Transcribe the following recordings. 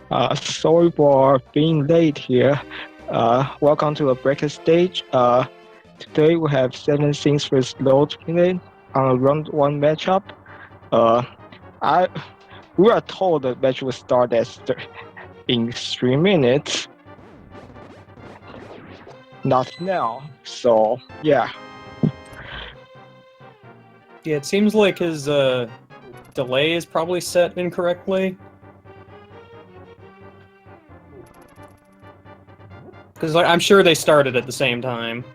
Sorry for being late here. Welcome to the breaker stage. Today we have SevenS1ns with LoaDPille on a round one matchup. Uh, I we are told the match will start in 3 minutes. Not now. So yeah. Yeah, it seems like his delay is probably set incorrectly. Because I'm sure they started at the same time.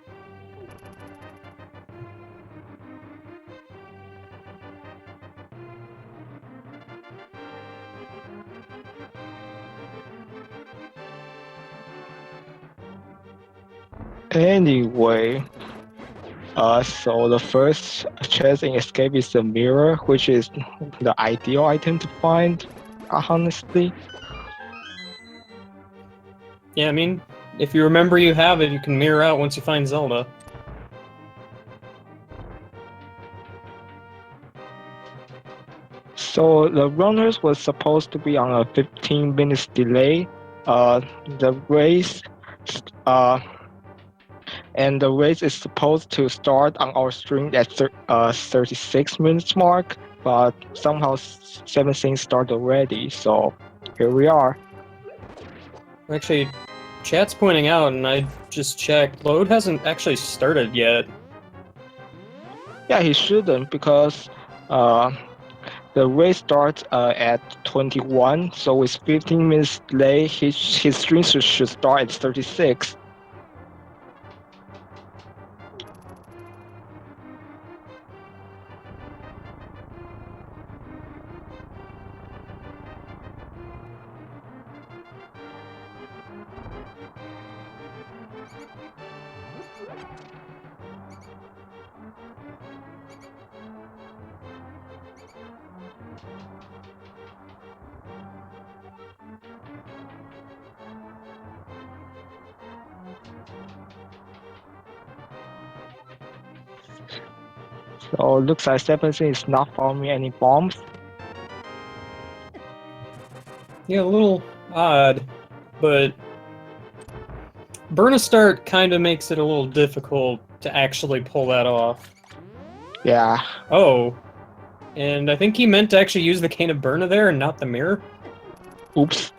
Anyway, so the first chance in escape is the mirror, which is the ideal item to find. Honestly. Yeah, I mean, if you remember you have it, you can mirror out once you find Zelda. So the runners was supposed to be on a 15 minutes delay. The race, and the race is supposed to start on our stream at 36 minutes mark, but somehow SevenS1ns started already. So here we are. Actually, chat's pointing out, and I just checked, load hasn't actually started yet. Yeah, he shouldn't because the race starts at 21, so with 15 minutes delay, his stream should start at 36. So it looks like SevenS1ns is not farming any bombs. Yeah, a little odd, but Burn a Start kind of makes it a little difficult to actually pull that off. Yeah. Oh, and I think he meant to actually use the Cane of Burna there and not the mirror. Oops.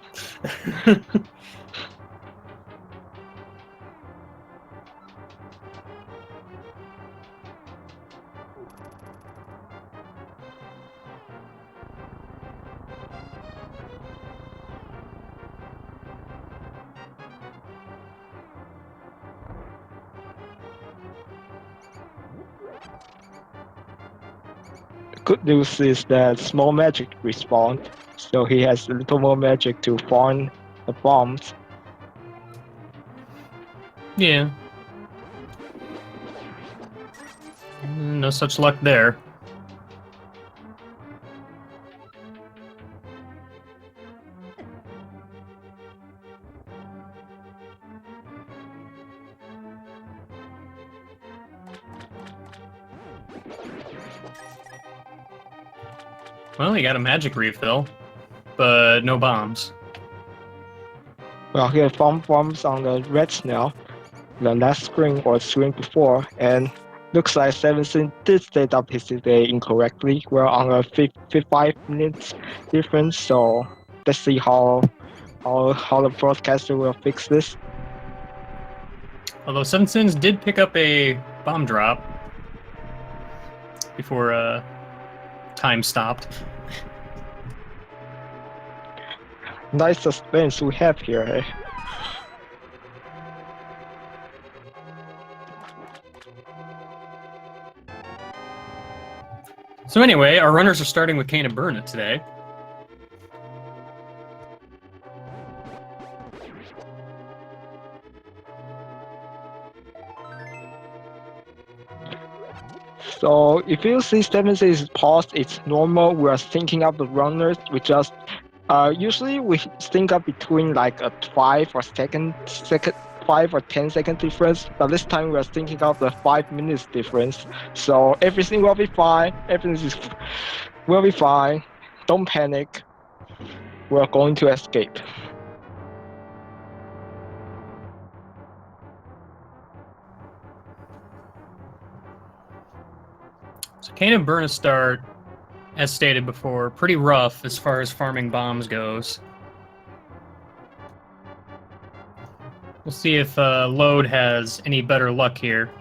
Good news is that small magic respawned, so he has a little more magic to farm the bombs. Yeah. No such luck there. Well, he got a magic refill, but no bombs. Well, he had found bombs on the red snail, the last screen or screen before, and looks like SevenS1ns did set up his delay incorrectly. We're on a 5 minutes difference, so let's see how the broadcaster will fix this. Although SevenS1ns did pick up a bomb drop before time stopped. Nice suspense we have here, eh? So anyway, our runners are starting with Cane of Burna today. So if you see SevenS1ns is paused, it's normal. We are syncing up the runners. We just usually we sync up between like a 5 or 10 second difference, but this time we are thinking of the 5 minutes difference. So everything will be fine. Everything will be fine. Don't panic. we're going to escape. So Kane and Burna start, as stated before, pretty rough as far as farming bombs goes. We'll see if Load has any better luck here.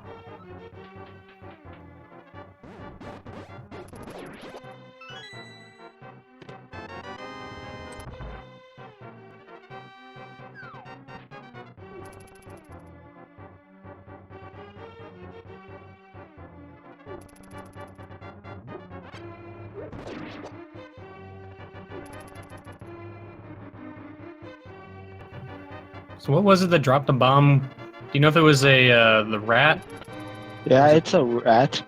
So what was it that dropped the bomb? Do you know if it was the rat? Yeah, it's a rat.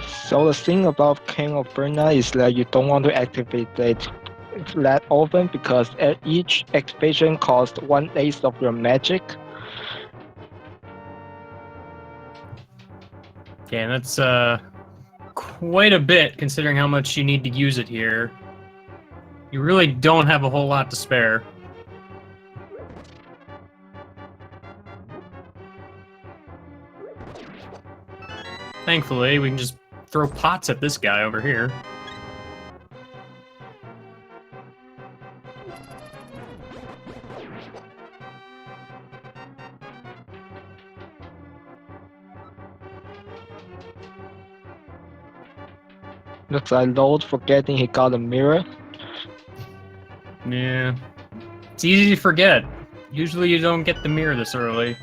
So the thing about King of Burna is that you don't want to activate it that often because each activation costs 1/8 of your magic. Okay, and that's quite a bit considering how much you need to use it here. You really don't have a whole lot to spare. Thankfully, we can just throw pots at this guy over here. Looks like Lord forgetting he got a mirror. Yeah. It's easy to forget. Usually you don't get the mirror this early.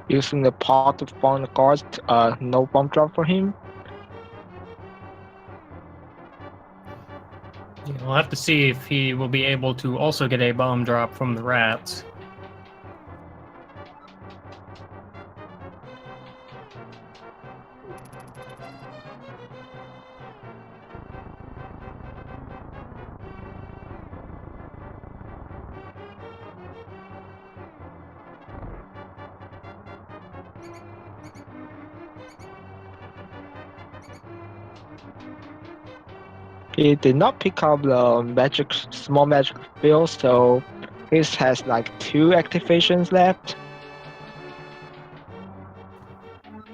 Using the pot to farm the guards, no bomb drop for him. Yeah, we'll have to see if he will be able to also get a bomb drop from the rats. He did not pick up the magic, small magic field, so his has like 2 activations left.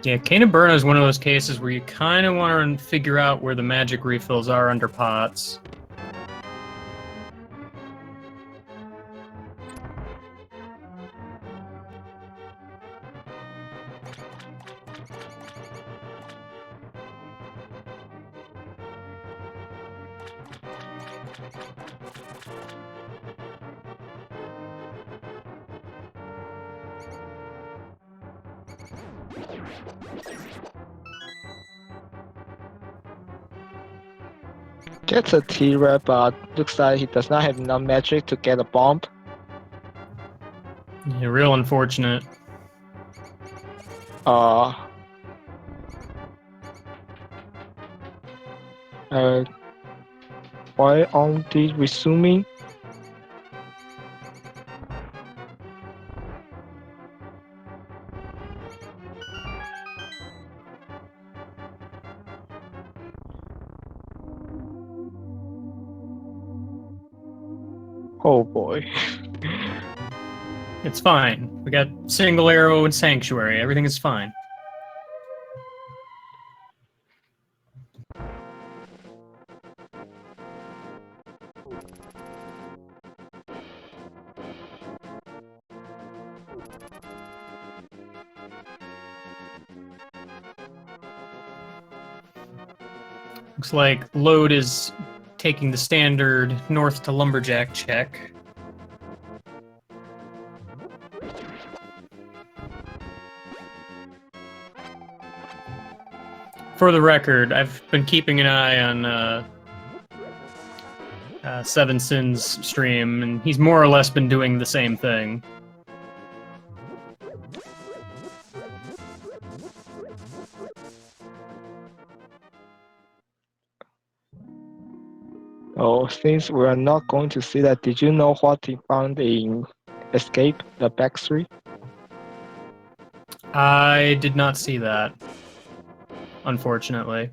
Yeah, Cane of Burna is one of those cases where you kind of want to figure out where the magic refills are under pots. Gets a T-Red, but looks like he does not have enough magic to get a bomb. Yeah, real unfortunate. Uh, why on the resuming? Oh boy. It's fine. We got single arrow and sanctuary. Everything is fine. Looks like Load is taking the standard north to Lumberjack check. For the record, I've been keeping an eye on SevenS1ns stream, and he's more or less been doing the same thing. Oh, since we are not going to see that, did you know what he found in Escape, the back three? I did not see that, unfortunately.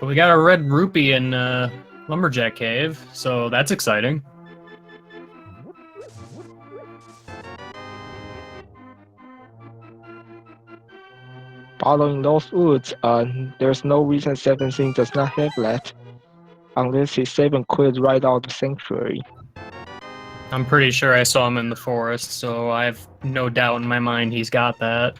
But we got a red rupee in Lumberjack Cave, so that's exciting. Following those woods, there's no reason SevenS1ns does not have that, unless he 7 quit right out of the sanctuary. I'm pretty sure I saw him in the forest, so I have no doubt in my mind he's got that.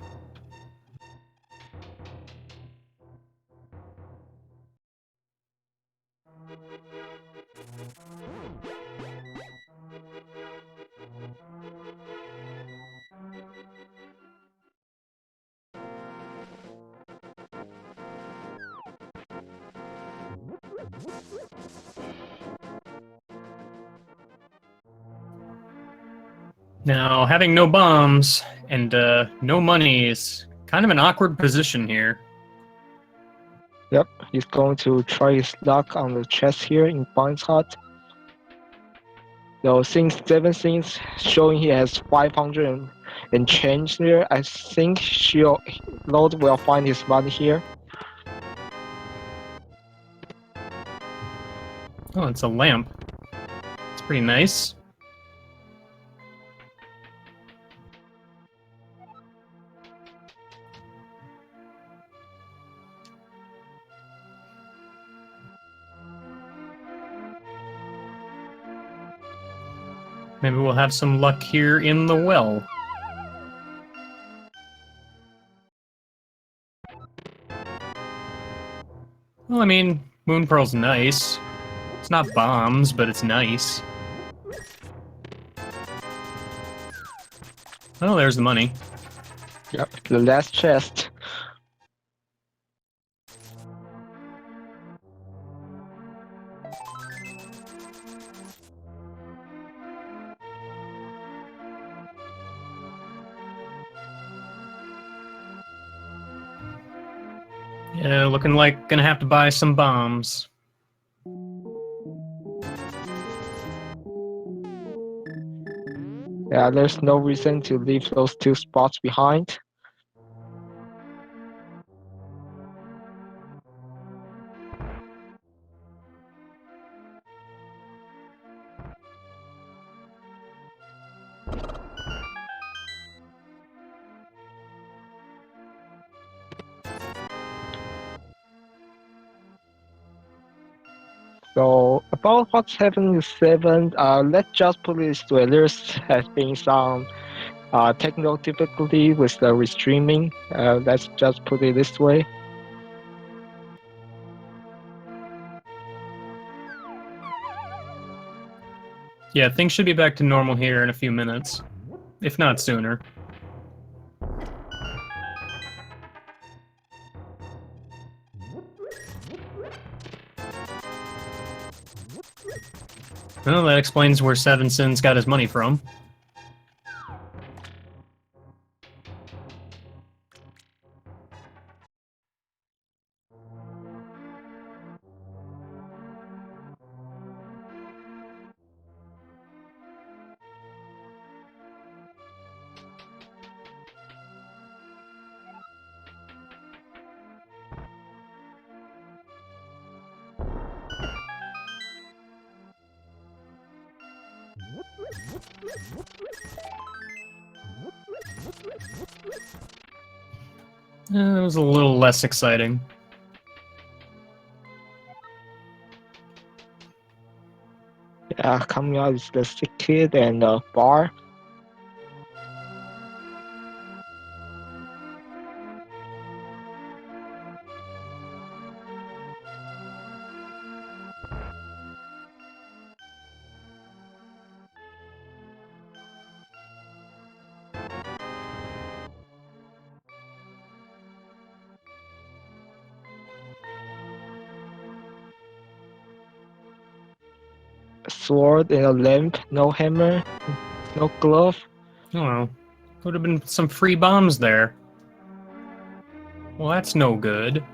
Now, having no bombs and no money is kind of an awkward position here. Yep, he's going to try his luck on the chest here in Bond's hut. So since SevenS1ns showing he has 500 and change there, I think Lord will find his money here. Oh, it's a lamp. It's pretty nice. Maybe we'll have some luck here in the well. Well, I mean, Moon Pearl's nice. It's not bombs, but it's nice. Oh, there's the money. Yep, the last chest. Yeah, looking like gonna have to buy some bombs. Yeah, there's no reason to leave those 2 spots behind. So about what's happening with 7, let's just put it this way. There has been some technical difficulty with the restreaming. Let's just put it this way. Yeah, things should be back to normal here in a few minutes, if not sooner. Well, that explains where SevenS1ns got his money from. It was a little less exciting. Coming out is the sick kid and the bar. sword and a lamp, no hammer, no glove. Oh, well. Would have been some free bombs there. Well, that's no good.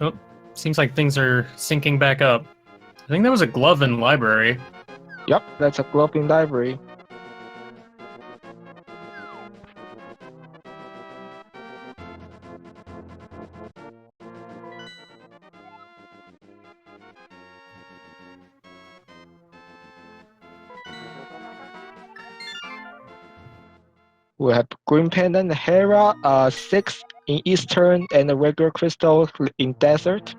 Oh, seems like things are syncing back up. I think that was a glove in library. Yep, that's a glove in library. We have green pendant, Hera, 6 in Eastern, and a regular crystal in Desert.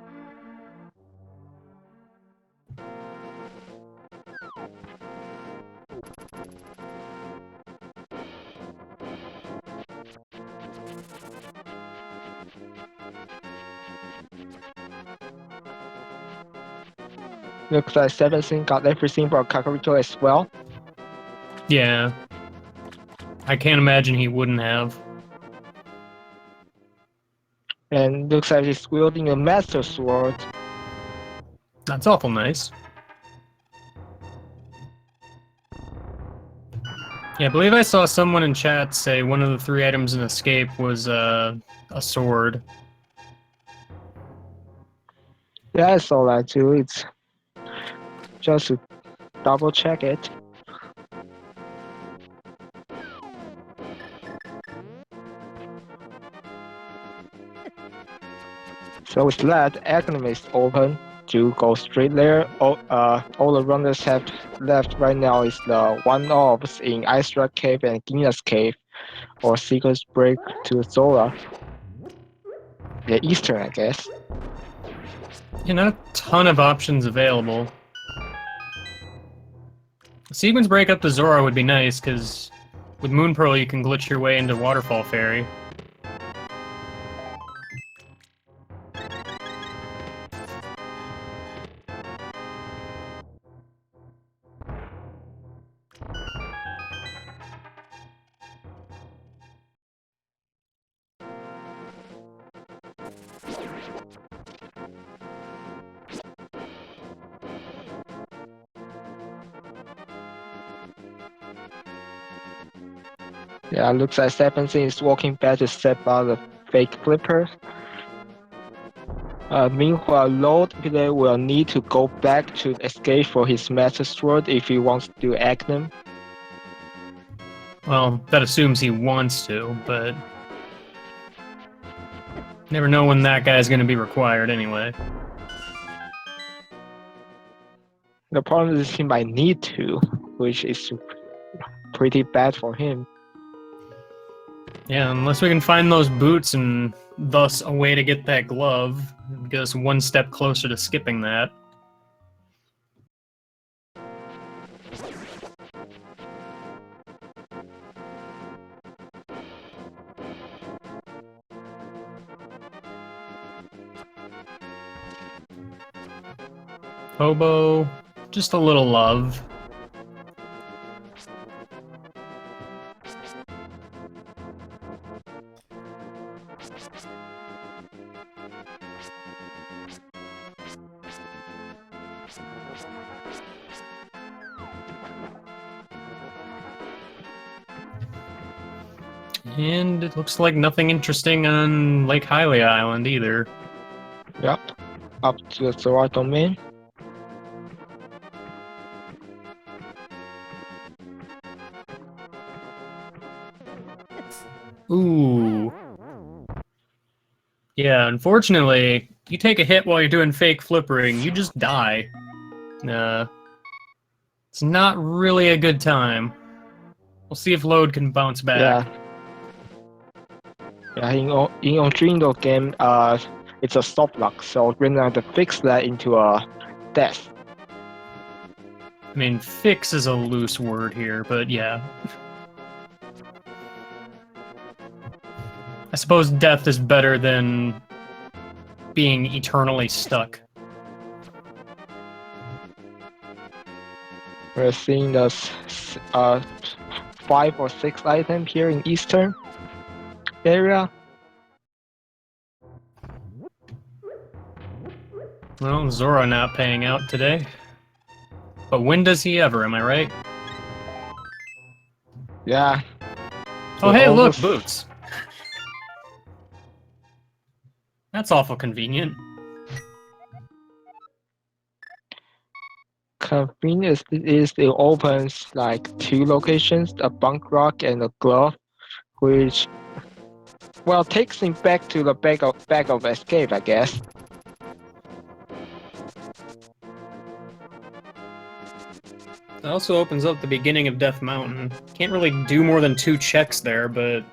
Looks like SevenS1ns got everything for Kakariko as well. Yeah. I can't imagine he wouldn't have. And looks like he's wielding a Master Sword. That's awful nice. Yeah, I believe I saw someone in chat say one of the 3 items in Escape was a sword. Yeah, I saw that too. It's just to double check it. So with that, Agony is open to go straight there. All the runners have left right now is the one-offs in Ice Rock Cave and Gina's Cave, or Secret's Break to Zora. Yeah, Eastern, I guess. Yeah, not a ton of options available. Sequence break up to Zora would be nice, because with Moon Pearl you can glitch your way into Waterfall Fairy. Yeah, looks like SevenS1ns is walking back to step out the fake flipper. Meanwhile, LoaDPille will need to go back to escape for his Master Sword if he wants to do Agnum. Well, that assumes he wants to, but never know when that guy's going to be required anyway. The problem is he might need to, which is pretty bad for him. Yeah, unless we can find those boots and thus a way to get that glove, get us one step closer to skipping that. Hobo, just a little love. And it looks like nothing interesting on Lake Hylia Island either. Yep, up to the Zora domain. Ooh. Yeah, unfortunately, you take a hit while you're doing fake flippering, you just die. It's not really a good time. We'll see if Load can bounce back. Yeah, in Ojino game, it's a soft lock, so we're gonna have to fix that into a death. I mean, fix is a loose word here, but yeah. I suppose death is better than being eternally stuck. We're seeing the 5 or 6 items here in eastern area. Well, Zora not paying out today. But when does he ever, am I right? Yeah. Oh, We're hey, look, almost boots. That's awful convenient. convenient is it opens like 2 locations, a bunk rock and a glove, which well takes him back to the bag of escape, I guess. It also opens up the beginning of Death Mountain. Can't really do more than 2 checks there, but...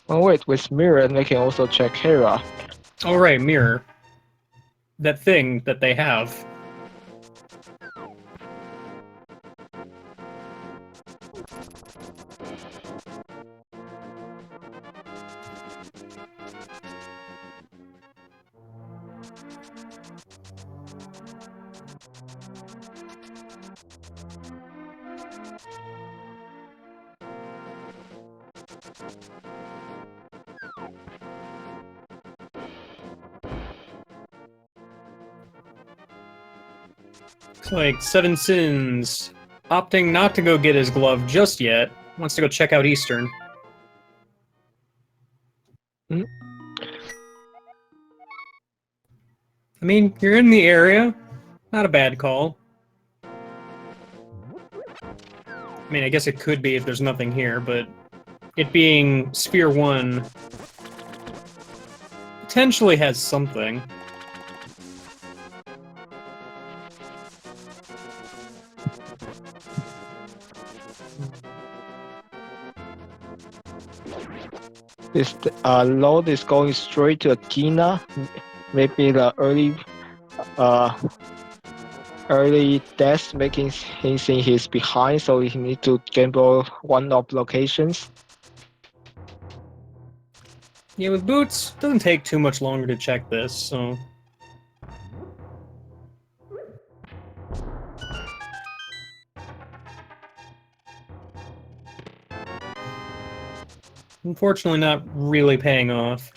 Oh wait, with mirror they can also check Hera. Oh, right, mirror. That thing that they have. Looks like SevenS1ns opting not to go get his glove just yet. Wants to go check out Eastern. Hmm? I mean, you're in the area. Not a bad call. I mean, I guess it could be if there's nothing here, but it being Sphere 1 potentially has something. This load is going straight to Akina. Maybe the early death making him think he's behind, so he need to gamble one of locations. Yeah, with boots, doesn't take too much longer to check this, so... Unfortunately not really paying off.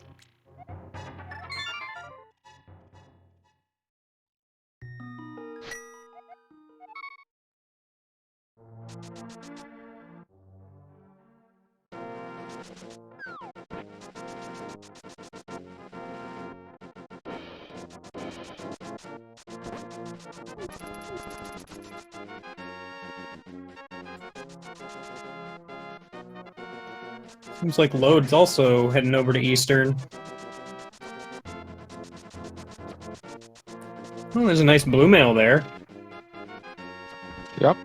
Seems like Load's also heading over to Eastern. Oh, there's a nice blue mail there. Yep.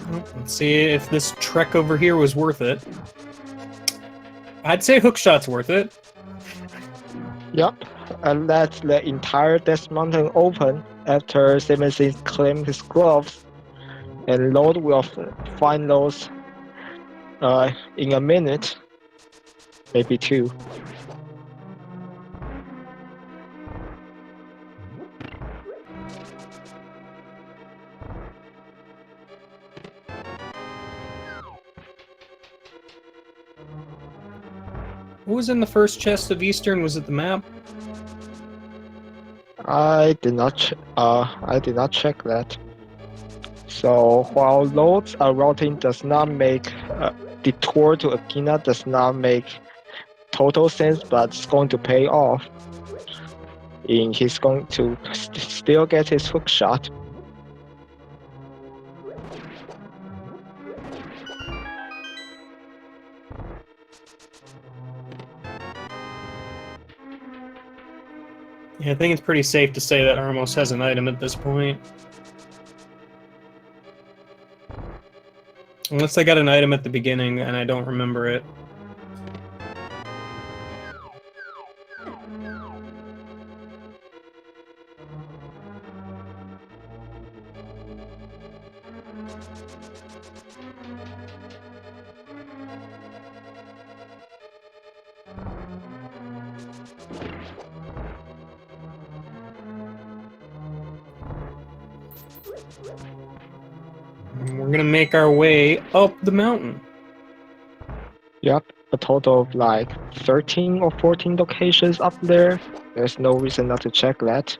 Well, let's see if this trek over here was worth it. I'd say Hookshot's worth it. Yep. And that's the entire Death Mountain open after SevenS1ns claim his gloves. And Lord will find those in a minute. Maybe 2. What was in the first chest of Eastern? Was it the map? I did not check that. So while loads routing does not make detour to Akina does not make total sense, but it's going to pay off. He's going to still get his hook shot. Yeah, Yeah, I think it's pretty safe to say that Armos has an item at this point. Unless I got an item at the beginning and I don't remember it. And we're gonna make our way up the mountain. Yep, a total of like 13 or 14 locations up there. There's no reason not to check that.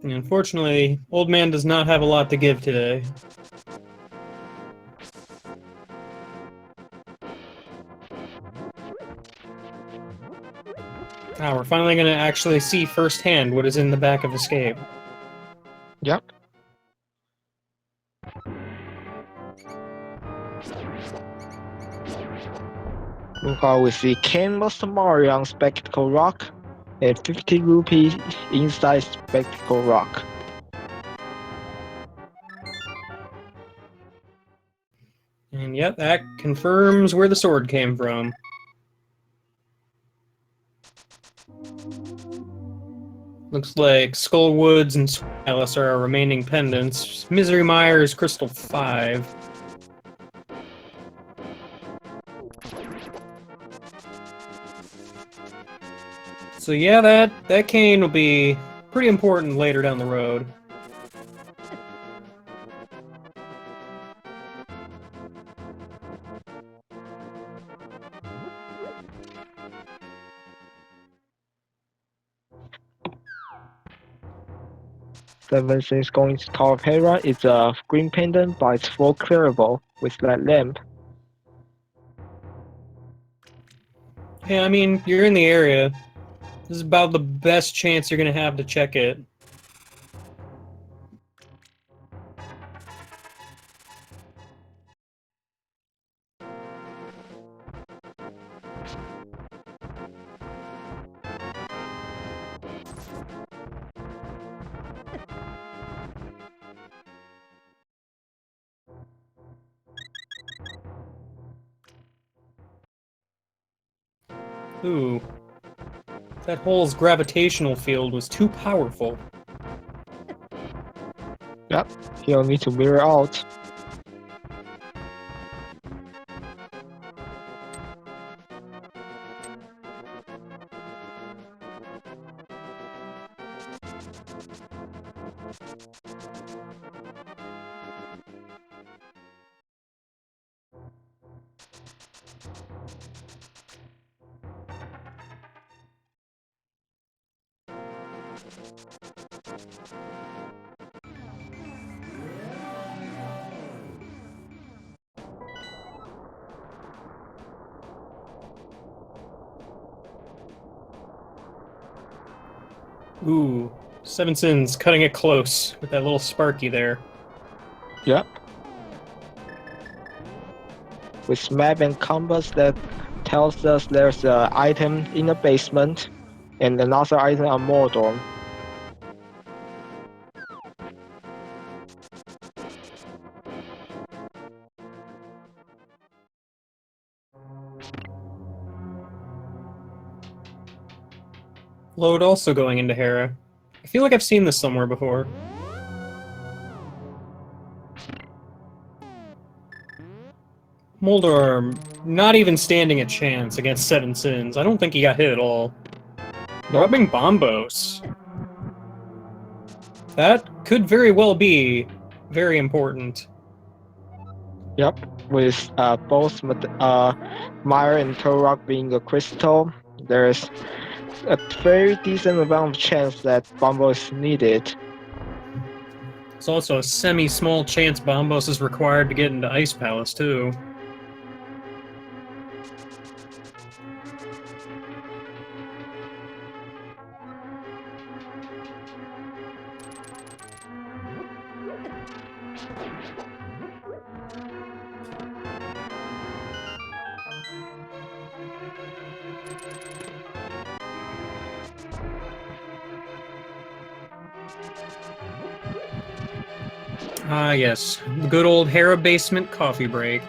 And unfortunately, Old Man does not have a lot to give today. Ah, we're finally gonna actually see firsthand what is in the back of Escape. Yep. Meanwhile, we see Ken Master Mario on Spectacle Rock and 50 rupees inside Spectacle Rock. And yep, that confirms where the sword came from. Looks like Skullwoods and Alice are our remaining pendants. Misery Mire is Crystal 5. So yeah, that cane will be pretty important later down the road. SevenS1ns going to Tower of Hera is a green pendant, but it's full clearable with that lamp. Yeah, I mean, you're in the area. This is about the best chance you're gonna have to check it. Ooh. That hole's gravitational field was too powerful. Yep, he'll need to mirror out. Ooh. SevenS1ns cutting it close with that little Sparky there. Yep. With map and compass that tells us there's an item in the basement and another item on Mordor. Load also going into Hera. I feel like I've seen this somewhere before. Moldor not even standing a chance against SevenS1ns. I don't think he got hit at all. Rubbing Bombos. That could very well be very important. Yep, with both Mire and Torok being a crystal, there's a very decent amount of chance that Bumble is needed. There's also a semi-small chance Bombos is required to get into Ice Palace, too. Ah, yes. The good old Hera basement coffee break.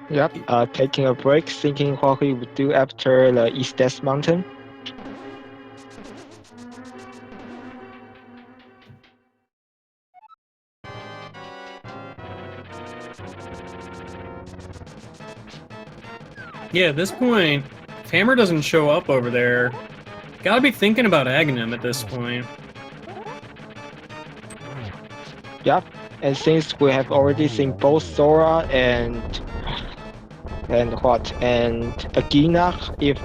Yep, taking a break, thinking what he would do after the East Death Mountain. Yeah, at this point, if Hammer doesn't show up over there, gotta be thinking about Aghanim at this point. Yep, and since we have already seen both Sora and Agina, if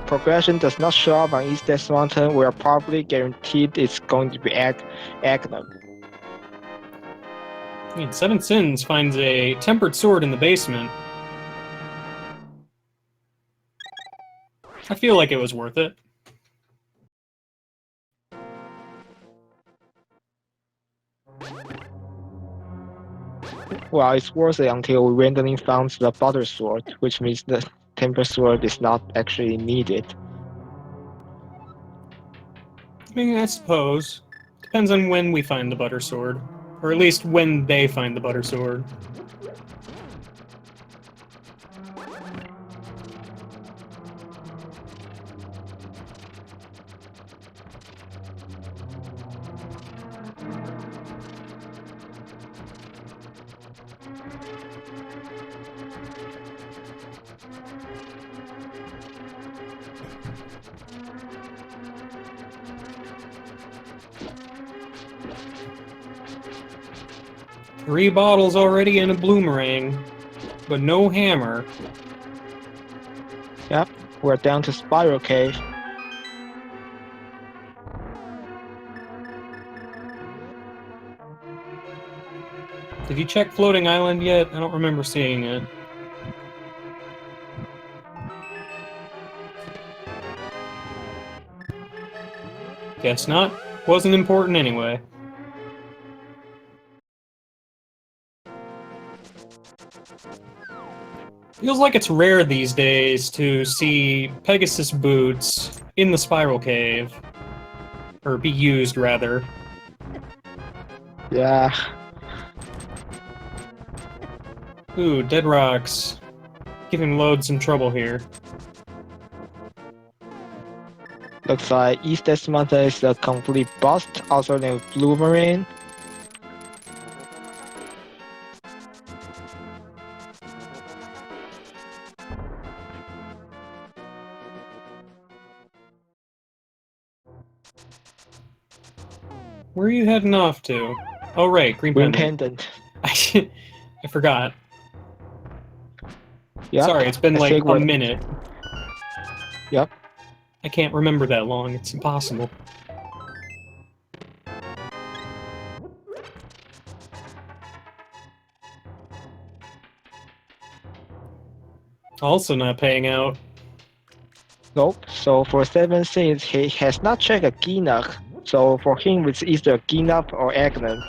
progression does not show up on East Death Mountain, we are probably guaranteed it's going to be Aghanim. I mean, SevenS1ns finds a tempered sword in the basement. I feel like it was worth it. Well, it's worth it until we randomly found the Butter Sword, which means the Temper Sword is not actually needed. I mean, I suppose. Depends on when we find the Butter Sword. Or at least when they find the Butter Sword. Three bottles already in a bloomerang, but no hammer. Yep, we're down to Spiral Cave. Did you check Floating Island yet? I don't remember seeing it. Guess not. Wasn't important anyway. Feels like it's rare these days to see Pegasus boots in the Spiral Cave. Or be used, rather. Yeah, Ooh, Dead Rocks. Giving Load some trouble here. looks like East Death Mountain is a complete bust, also named Bloomerang. Where are you heading off to? Oh, right, Green Green Pendant. Pendant. I forgot. Yep, Sorry, it's been I like think a we're- minute. Yep. I can't remember that long. It's impossible. Also not paying out. Nope. So for SevenS1ns, he has not checked a Gina. So for him, it's either Gina or Aghanim.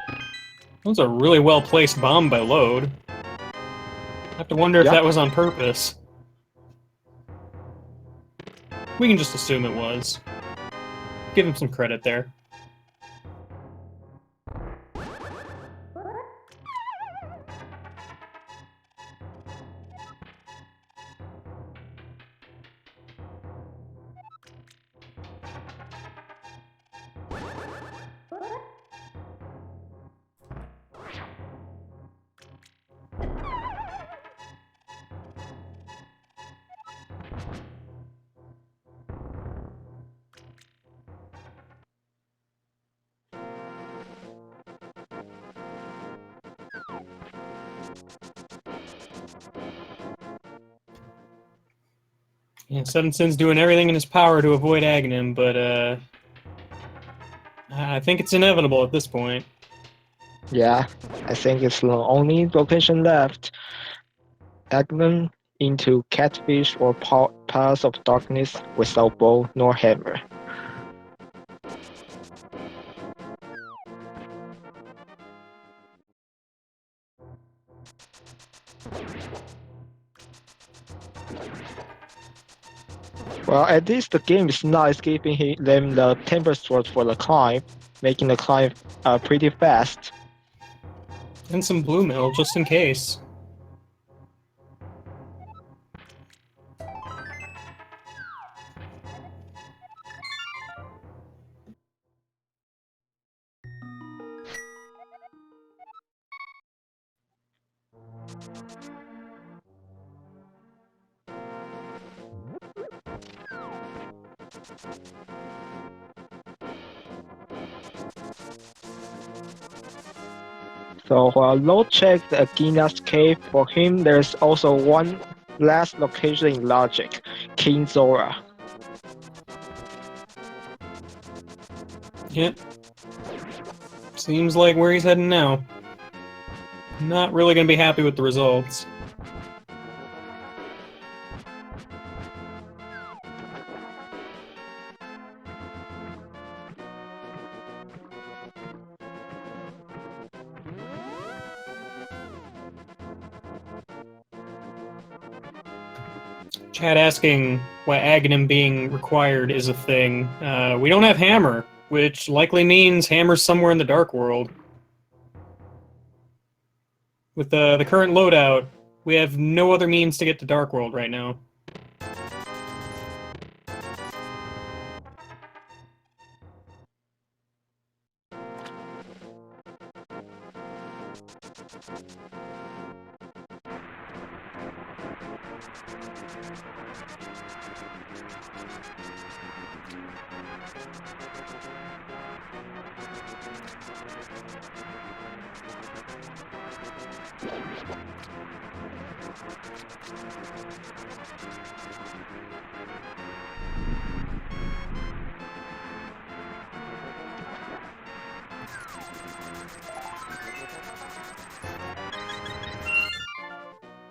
That was a really well-placed bomb by Load. I have to wonder if Yep. that was on purpose. We can just assume it was. Give him some credit there. Yeah, SevenS1ns doing everything in his power to avoid Aghanim, but I think it's inevitable at this point. Yeah, I think it's the only location left. Agnan into catfish or paths of darkness without bow nor hammer. Well, at least the game is not escaping them the temper sword for the climb, making the climb pretty fast. And some blue mill, just in case. So while Lo checked Agina's cave, for him there's also one last location in logic, King Zora. Yep. Seems like where he's heading now. Not really gonna be happy with the results. Chat asking why Aghanim being required is a thing. We don't have Hammer, which likely means Hammer's somewhere in the Dark World. With the current loadout, we have no other means to get to Dark World right now.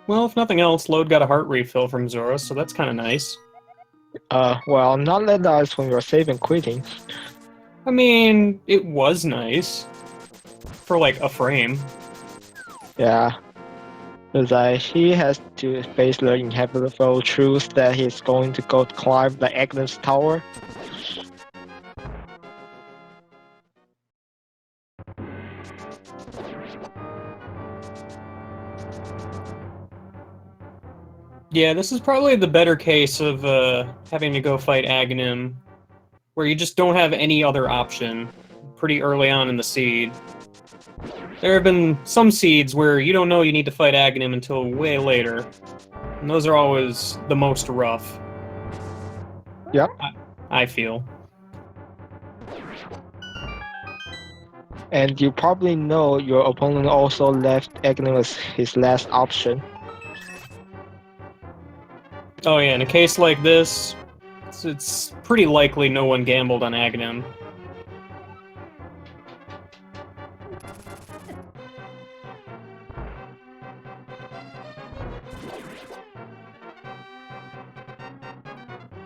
Well, if nothing else, Load got a heart refill from Zora, so that's kind of nice. Well, not let eyes when you're saving quitting. I mean, it was nice. For like a frame. Yeah. Because he has to face the inevitable truth that he's going to go climb the Agnes Tower. Yeah, this is probably the better case of having to go fight Aghanim, where you just don't have any other option pretty early on in the seed. There have been some seeds where you don't know you need to fight Aghanim until way later, and those are always the most rough. Yep. I feel. And you probably know your opponent also left Agnes as his last option. Oh yeah, in a case like this, it's pretty likely no one gambled on Aghanim.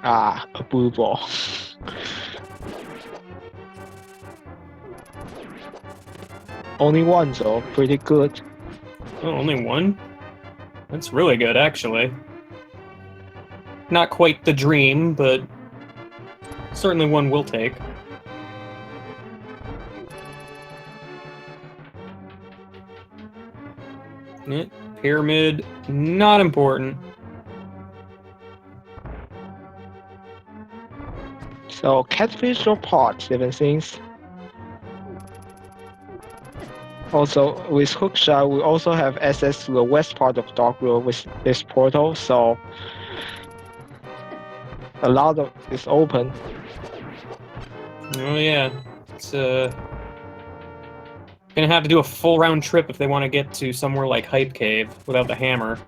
Ah, a blue ball. Only one though, pretty good. Oh, only one? That's really good, actually. Not quite the dream, but certainly one we'll take. Pyramid, not important. So catfish or pot, SevenS1ns. Also, with Hookshot, we also have access to the west part of Dark World with this portal, so a lot of is open. Oh yeah, it's gonna have to do a full round trip if they want to get to somewhere like Hype Cave without the hammer.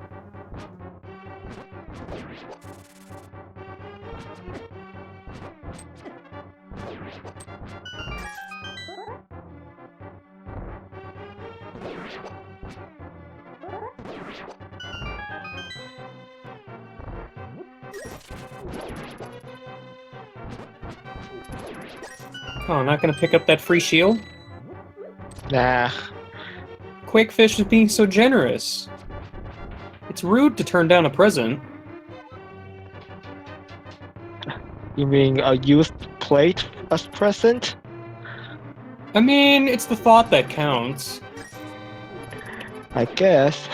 Oh, not gonna pick up that free shield? Nah. Quakefish is being so generous. It's rude to turn down a present. You mean a used plate as present? I mean, it's the thought that counts. I guess.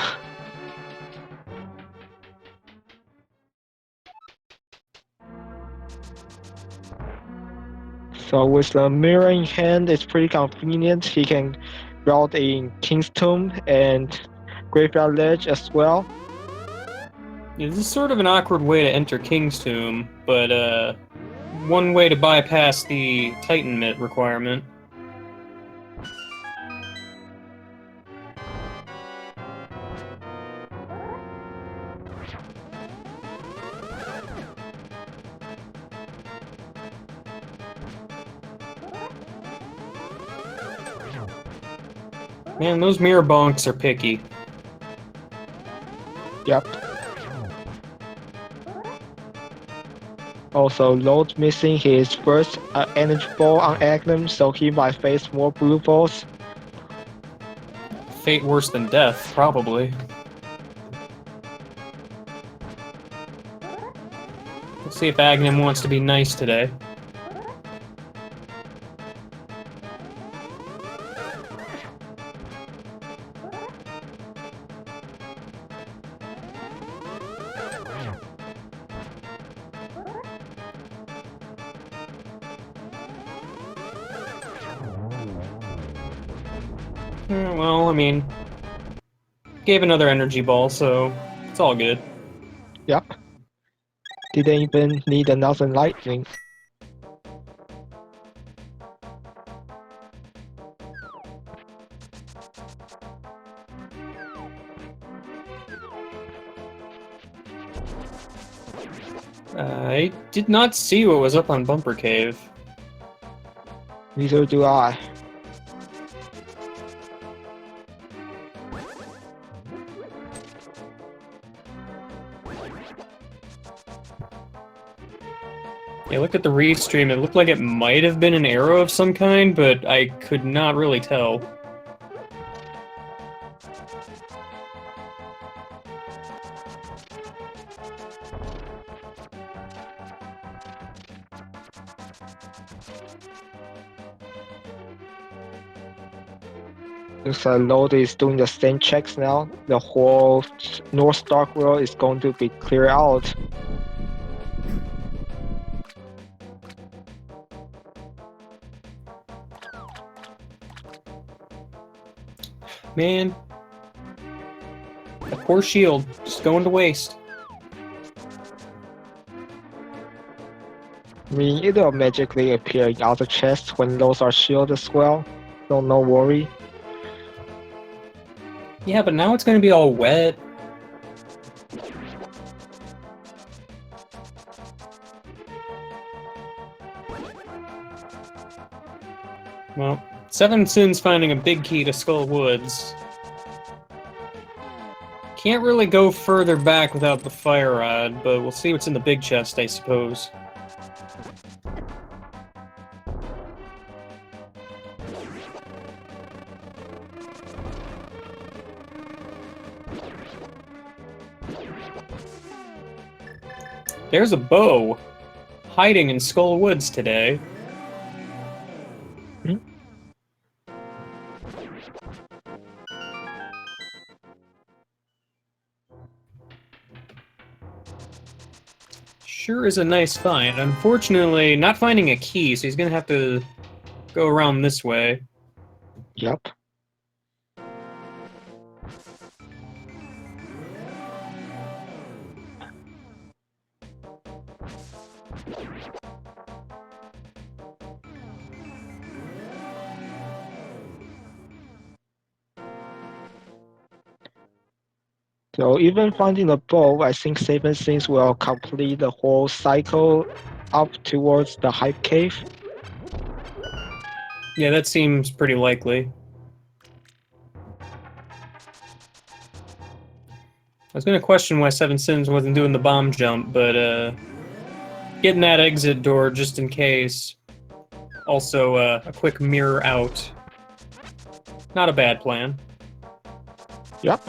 So with the mirror in hand, it's pretty convenient. He can route in King's Tomb and Graveyard Ledge as well. Yeah, this is sort of an awkward way to enter King's Tomb, but one way to bypass the Titan Mitt requirement. Man, those mirror bonks are picky. Yep. Also, Load missing his first energy ball on Agnum, so he might face more blue balls. Fate worse than death, probably. Let's see if Agnum wants to be nice today. Well, I mean, gave another energy ball, so it's all good. Yep. Didn't even need another lightning. I did not see what was up on Bumper Cave. Neither do I. Yeah, look at the restream. It looked like it might have been an arrow of some kind, but I could not really tell. Looks like Load is doing the same checks now. The whole North Dark World is going to be cleared out. Man, that poor shield just going to waste. I mean, it'll magically appear in other chests when those are shielded as well, so no worry. Yeah, but now it's going to be all wet. Well, SevenS1ns finding a big key to Skull Woods. Can't really go further back without the fire rod, but we'll see what's in the big chest, I suppose. There's a bow hiding in Skull Woods today. Hmm? Sure is a nice find. Unfortunately, not finding a key, so he's gonna have to go around this way. Yep. So even finding the bow, I think SevenS1ns will complete the whole cycle up towards the Hype Cave. Yeah, that seems pretty likely. was gonna question why SevenS1ns wasn't doing the bomb jump, but getting that exit door just in case. Also, a quick mirror out. Not a bad plan. Yep.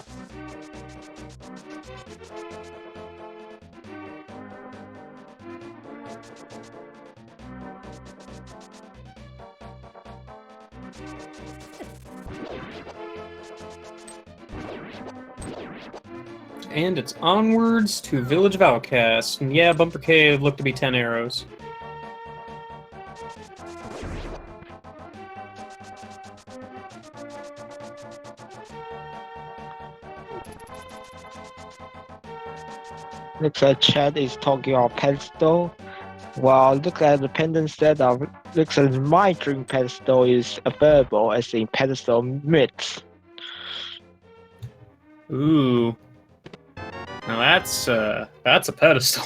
And it's onwards to Village of Outcasts. And yeah, Bumper Cave looked to be 10 arrows. Looks like Chad is talking about pedestal. Well, look at the pendant setup. Looks like my dream pedestal is available as in pedestal mix. Ooh. Now that's a pedestal.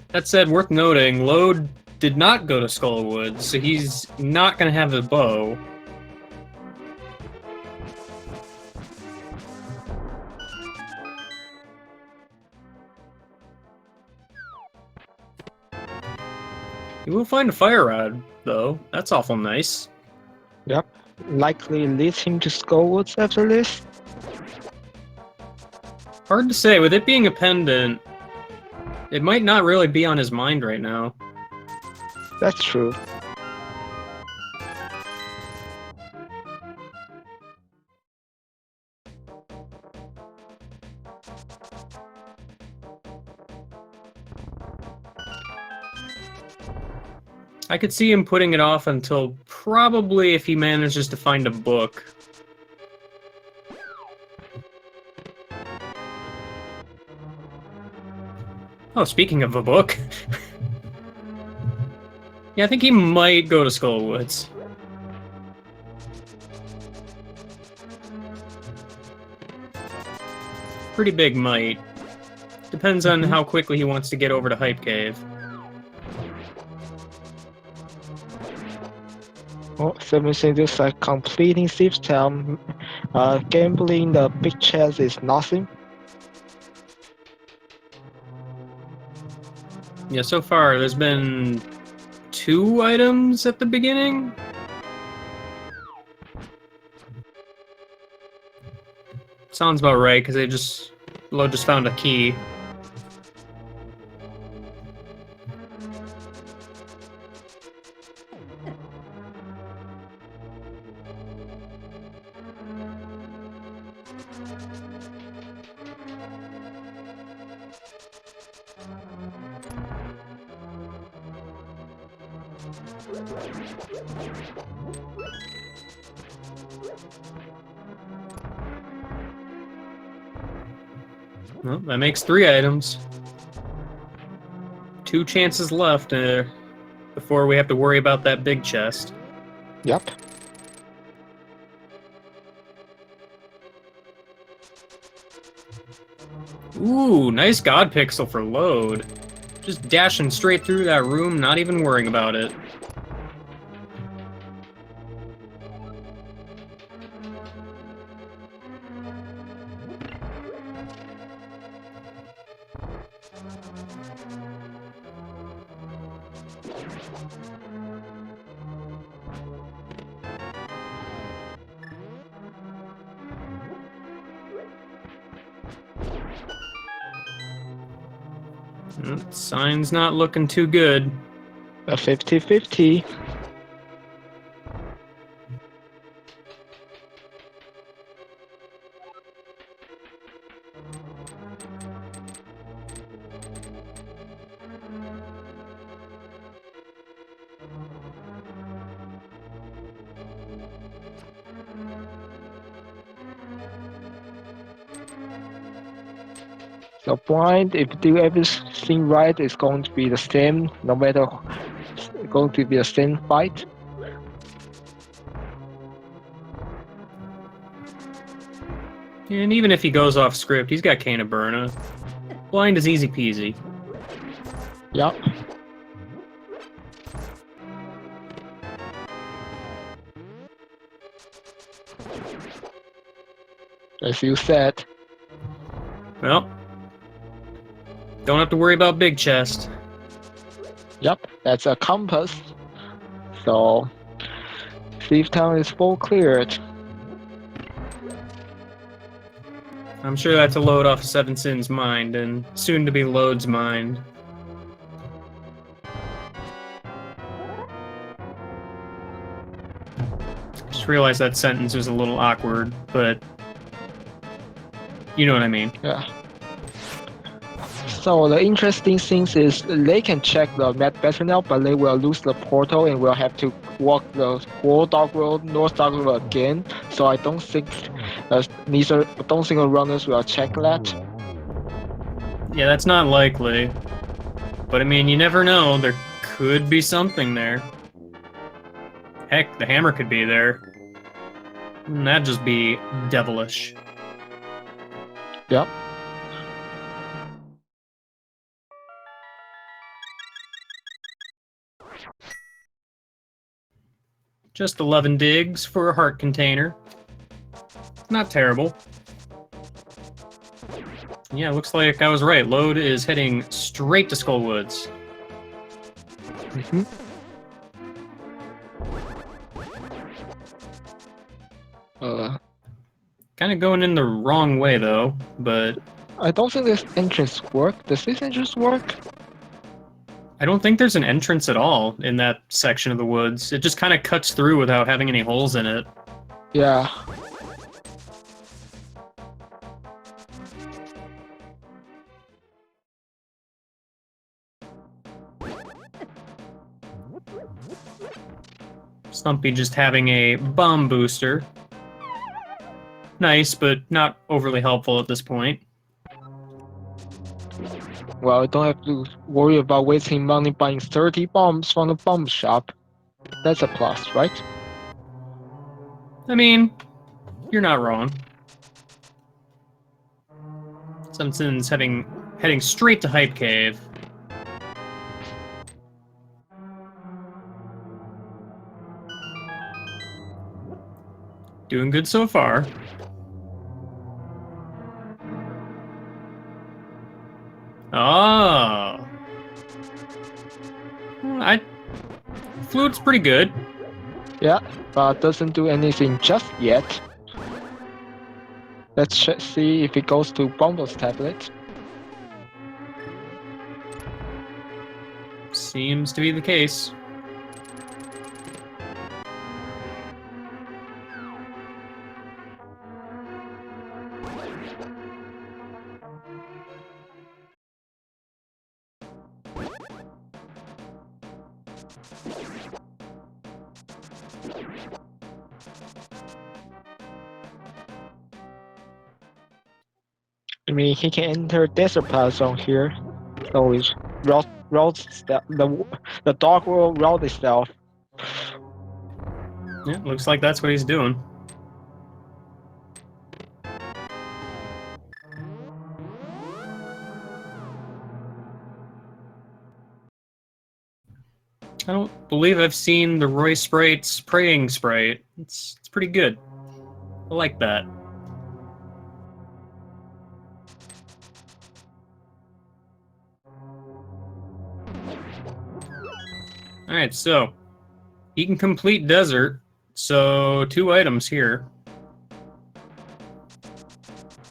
That said, worth noting, Load did not go to Skullwood, so he's not gonna have a bow. You will find a fire rod, though. That's awful nice. Yep. Likely leads him to Skullwoods after this. Hard to say. With it being a pendant, it might not really be on his mind right now. That's true. I could see him putting it off until probably if he manages to find a book. Oh, speaking of a book. Yeah, I think he might go to Skullwoods. Pretty big might. Depends on how quickly he wants to get over to Hype Cave. Oh, SevenS1ns looks like completing Thieves Town. Gambling the big chest is nothing. Yeah, so far there's been 2 items at the beginning. Sounds about right, because Lo just found a key. Well, that makes 3 items. 2 chances left before we have to worry about that big chest. Yep. Ooh, nice God Pixel for Load. Just dashing straight through that room, not even worrying about it. Sign's not looking too good. A 50-50. So blind, if you do everything right, it's going to be the same, no matter, it's going to be the same fight. And even if he goes off script, he's got Cane of Burna. Blind is easy peasy. Yup. As you said. Well, don't have to worry about big chest. Yep, that's a compass. So, Thief Town is full cleared. I'm sure that's a load off of SevenS1ns' mind, and soon to be Load's mind. Just realized that sentence was a little awkward, but you know what I mean. Yeah. So the interesting thing is they can check the map better now, but they will lose the portal and will have to walk the whole Dark World, North Dark World again. So I don't think the runners will check that. Yeah, that's not likely. But I mean, you never know. There could be something there. Heck, the hammer could be there. And that'd just be devilish. Yep. Just 11 digs for a heart container. Not terrible. Yeah, looks like I was right. Load is heading straight to Skullwoods. Mm-hmm. Kind of going in the wrong way, though, but... I don't think this entrance work. Does this entrance work? I don't think there's an entrance at all in that section of the woods. It just kind of cuts through without having any holes in it. Yeah. Stumpy just having a bomb booster. Nice, but not overly helpful at this point. Well, I don't have to worry about wasting money buying 30 bombs from the bomb shop. That's a plus, right? I mean, you're not wrong. SevenS1ns heading straight to Hype Cave. Doing good so far. Oh. Flute's pretty good. Yeah, but doesn't do anything just yet. Let's see if it goes to Bumble's tablet. Seems to be the case. I mean, he can enter Desert Plaza here, so his the Dark World route itself. Yeah, looks like that's what he's doing. I don't believe I've seen the Roy Sprite's praying sprite. It's pretty good. I like that. Alright, so he can complete desert, so 2 items here.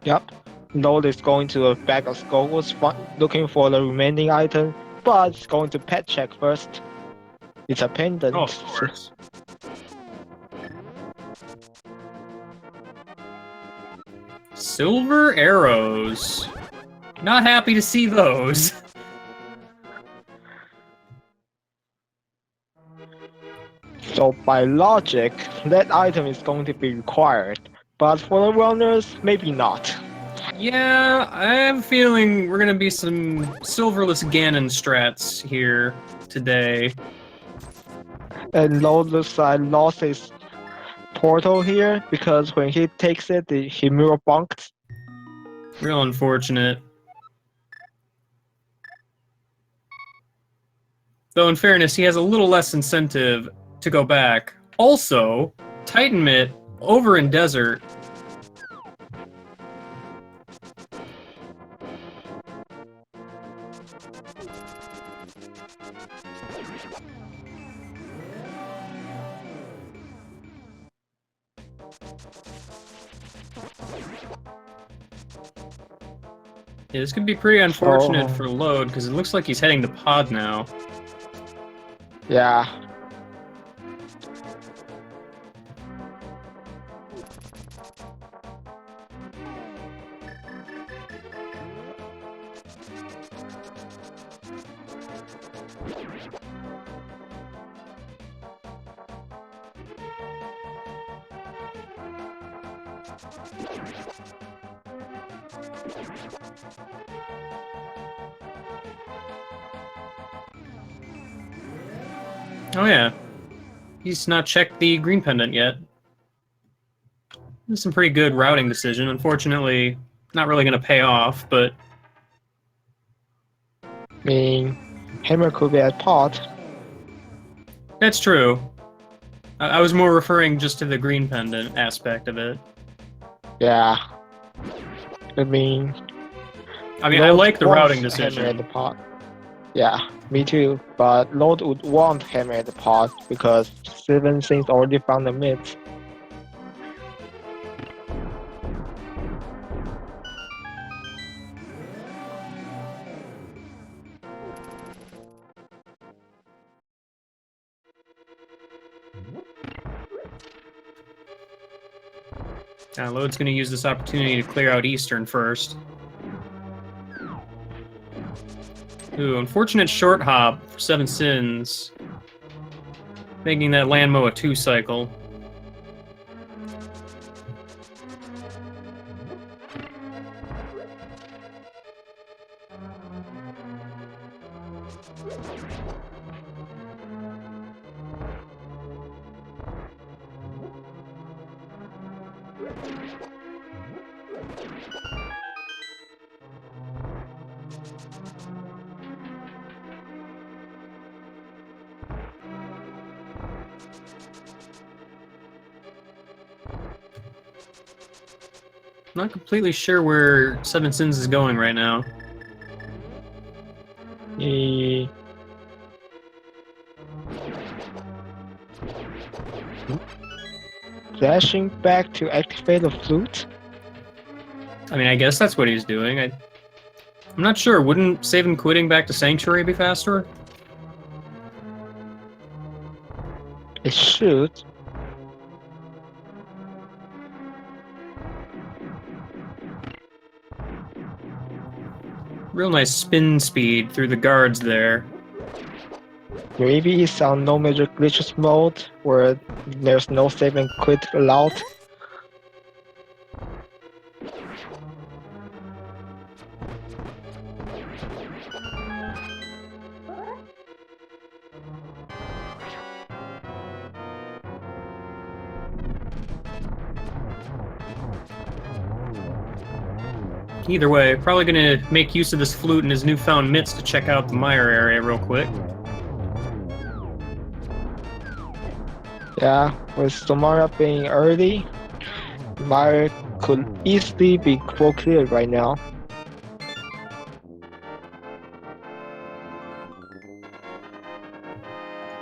Yep. Node is going to a bag of skulls, looking for the remaining item, but it's going to pet check first. It's a pendant. Oh, of course. Silver arrows. Not happy to see those. So by logic, that item is going to be required, but for the runners, maybe not. Yeah, I have a feeling we're gonna be some silverless Ganon strats here today. And Node looks like lost his portal here because when he takes it, he mirror bunked. Real unfortunate. Though in fairness, he has a little less incentive to go back. Also, Titan Mitt over in desert. Yeah, this could be pretty unfortunate for Load, because it looks like he's heading to pod now. Yeah. Oh yeah. He's not checked the green pendant yet. This is some pretty good routing decision. Unfortunately, not really going to pay off, but... I mean, Hammer could be at pod. That's true. I was more referring just to the green pendant aspect of it. Yeah. I mean, I like the routing decision. Hammer at the pod. Yeah, me too. But Lord would want Hammer at the pod because SevenS1ns already found the mids. Load's going to use this opportunity to clear out Eastern first. Ooh, unfortunate short hop for SevenS1ns. Making that Landmo a 2-cycle. Not completely sure where SevenS1ns is going right now. Dashing back to activate the flute? I mean, I guess that's what he's doing. I'm not sure. Wouldn't saving quitting back to Sanctuary be faster? It should. Real nice spin speed through the guards there. Maybe it's on no major glitches mode where there's no save and quit allowed. Either way, probably gonna make use of this flute and his newfound mitts to check out the mire area real quick. Yeah, with Samara being early, mire could easily be full cleared right now.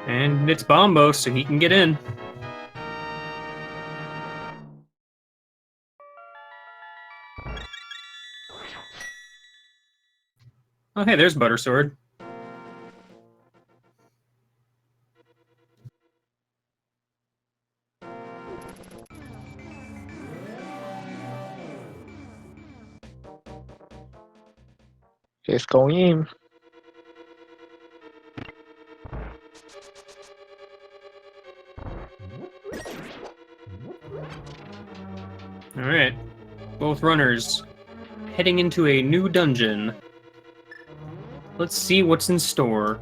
And it's Bombo, so he can get in. Oh, hey, there's Buttersword. He's going in. Alright. Both runners heading into a new dungeon. Let's see what's in store.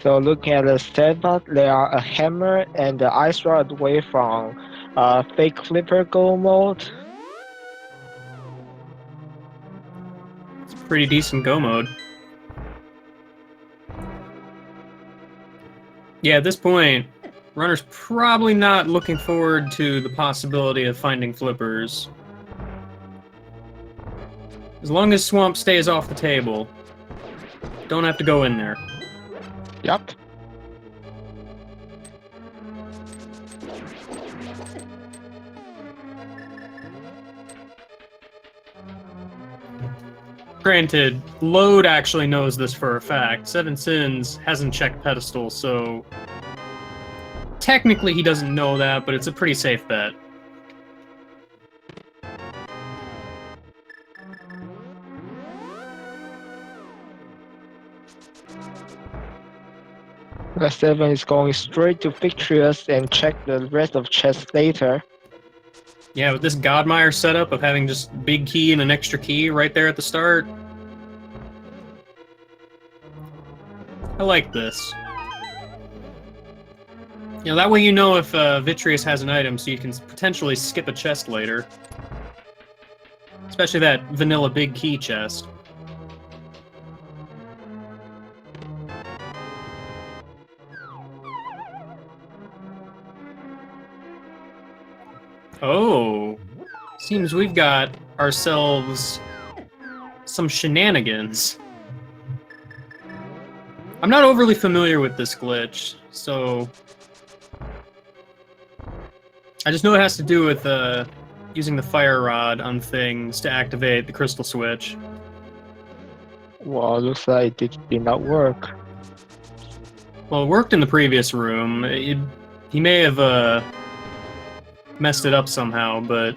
So looking at the setup, there are a hammer and the ice rod away from fake flipper go mode. pretty decent go mode. Yeah, at this point, runner's probably not looking forward to the possibility of finding flippers. As long as Swamp stays off the table, don't have to go in there. Yep. Granted, Load actually knows this for a fact. SevenS1ns hasn't checked pedestal, so technically he doesn't know that, but it's a pretty safe bet. The 7 is going straight to Victorious and check the rest of chess later. Yeah, with this Godmire setup of having just big key and an extra key right there at the start, I like this. You know, that way you know if Vitreous has an item, so you can potentially skip a chest later. Especially that vanilla big key chest. Oh, seems we've got ourselves some shenanigans. I'm not overly familiar with this glitch, so I just know it has to do with using the fire rod on things to activate the crystal switch. Well, looks like it did not work. Well, it worked in the previous room. He may have messed it up somehow, but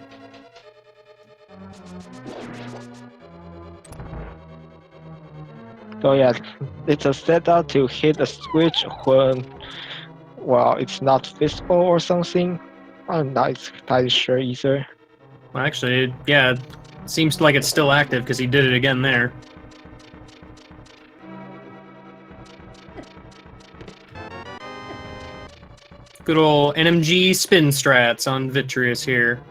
So yeah, it's a setup to hit a switch when, well, it's not visible or something. I'm not entirely sure either. well, actually, yeah, it seems like it's still active because he did it again there. Good old NMG spin strats on Vitreous here.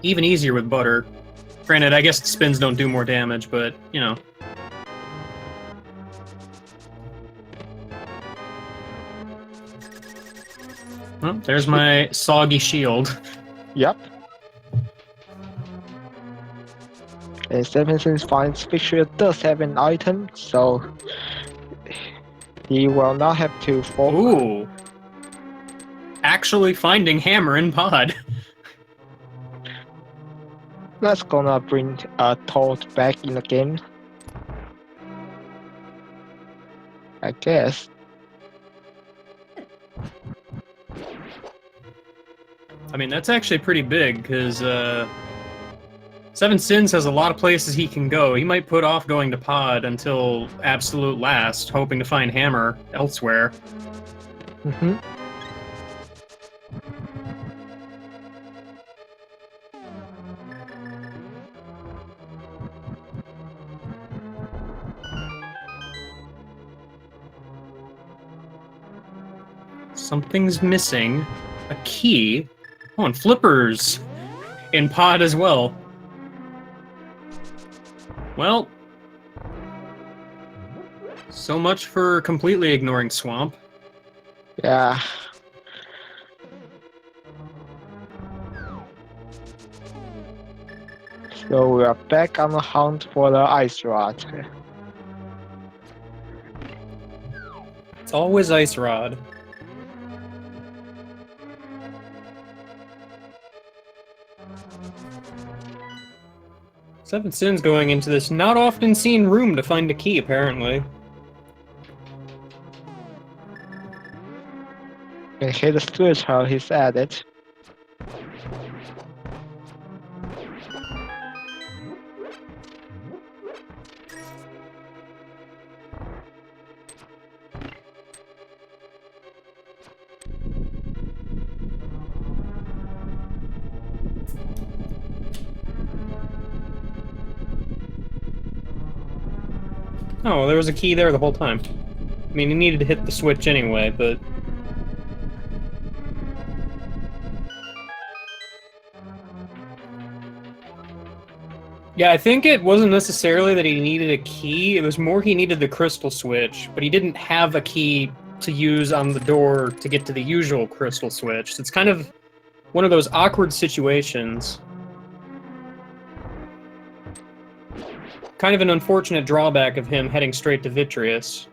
Even easier with butter. Granted, I guess the spins don't do more damage, but, you know. Well, there's my soggy shield. Yep. And SevenS1ns finds Victoria does have an item, so he will not have to fall. Ooh. Actually finding hammer in pod. That's gonna bring Toad back in the game, I guess. I mean, that's actually pretty big, because SevenS1ns has a lot of places he can go. He might put off going to pod until absolute last, hoping to find hammer elsewhere. Mm-hmm. Something's missing. A key. Oh, and flippers in pod as well. Well, so much for completely ignoring Swamp. Yeah. So we are back on the hunt for the ice rod. It's always Ice Rod. SevenS1ns going into this not often seen room to find a key, apparently. And hit the switch how he's at it. Oh, there was a key there the whole time. I mean, he needed to hit the switch anyway, but... Yeah, I think it wasn't necessarily that he needed a key, it was more he needed the crystal switch, but he didn't have a key to use on the door to get to the usual crystal switch. So it's kind of one of those awkward situations. Kind of an unfortunate drawback of him heading straight to Vitreous.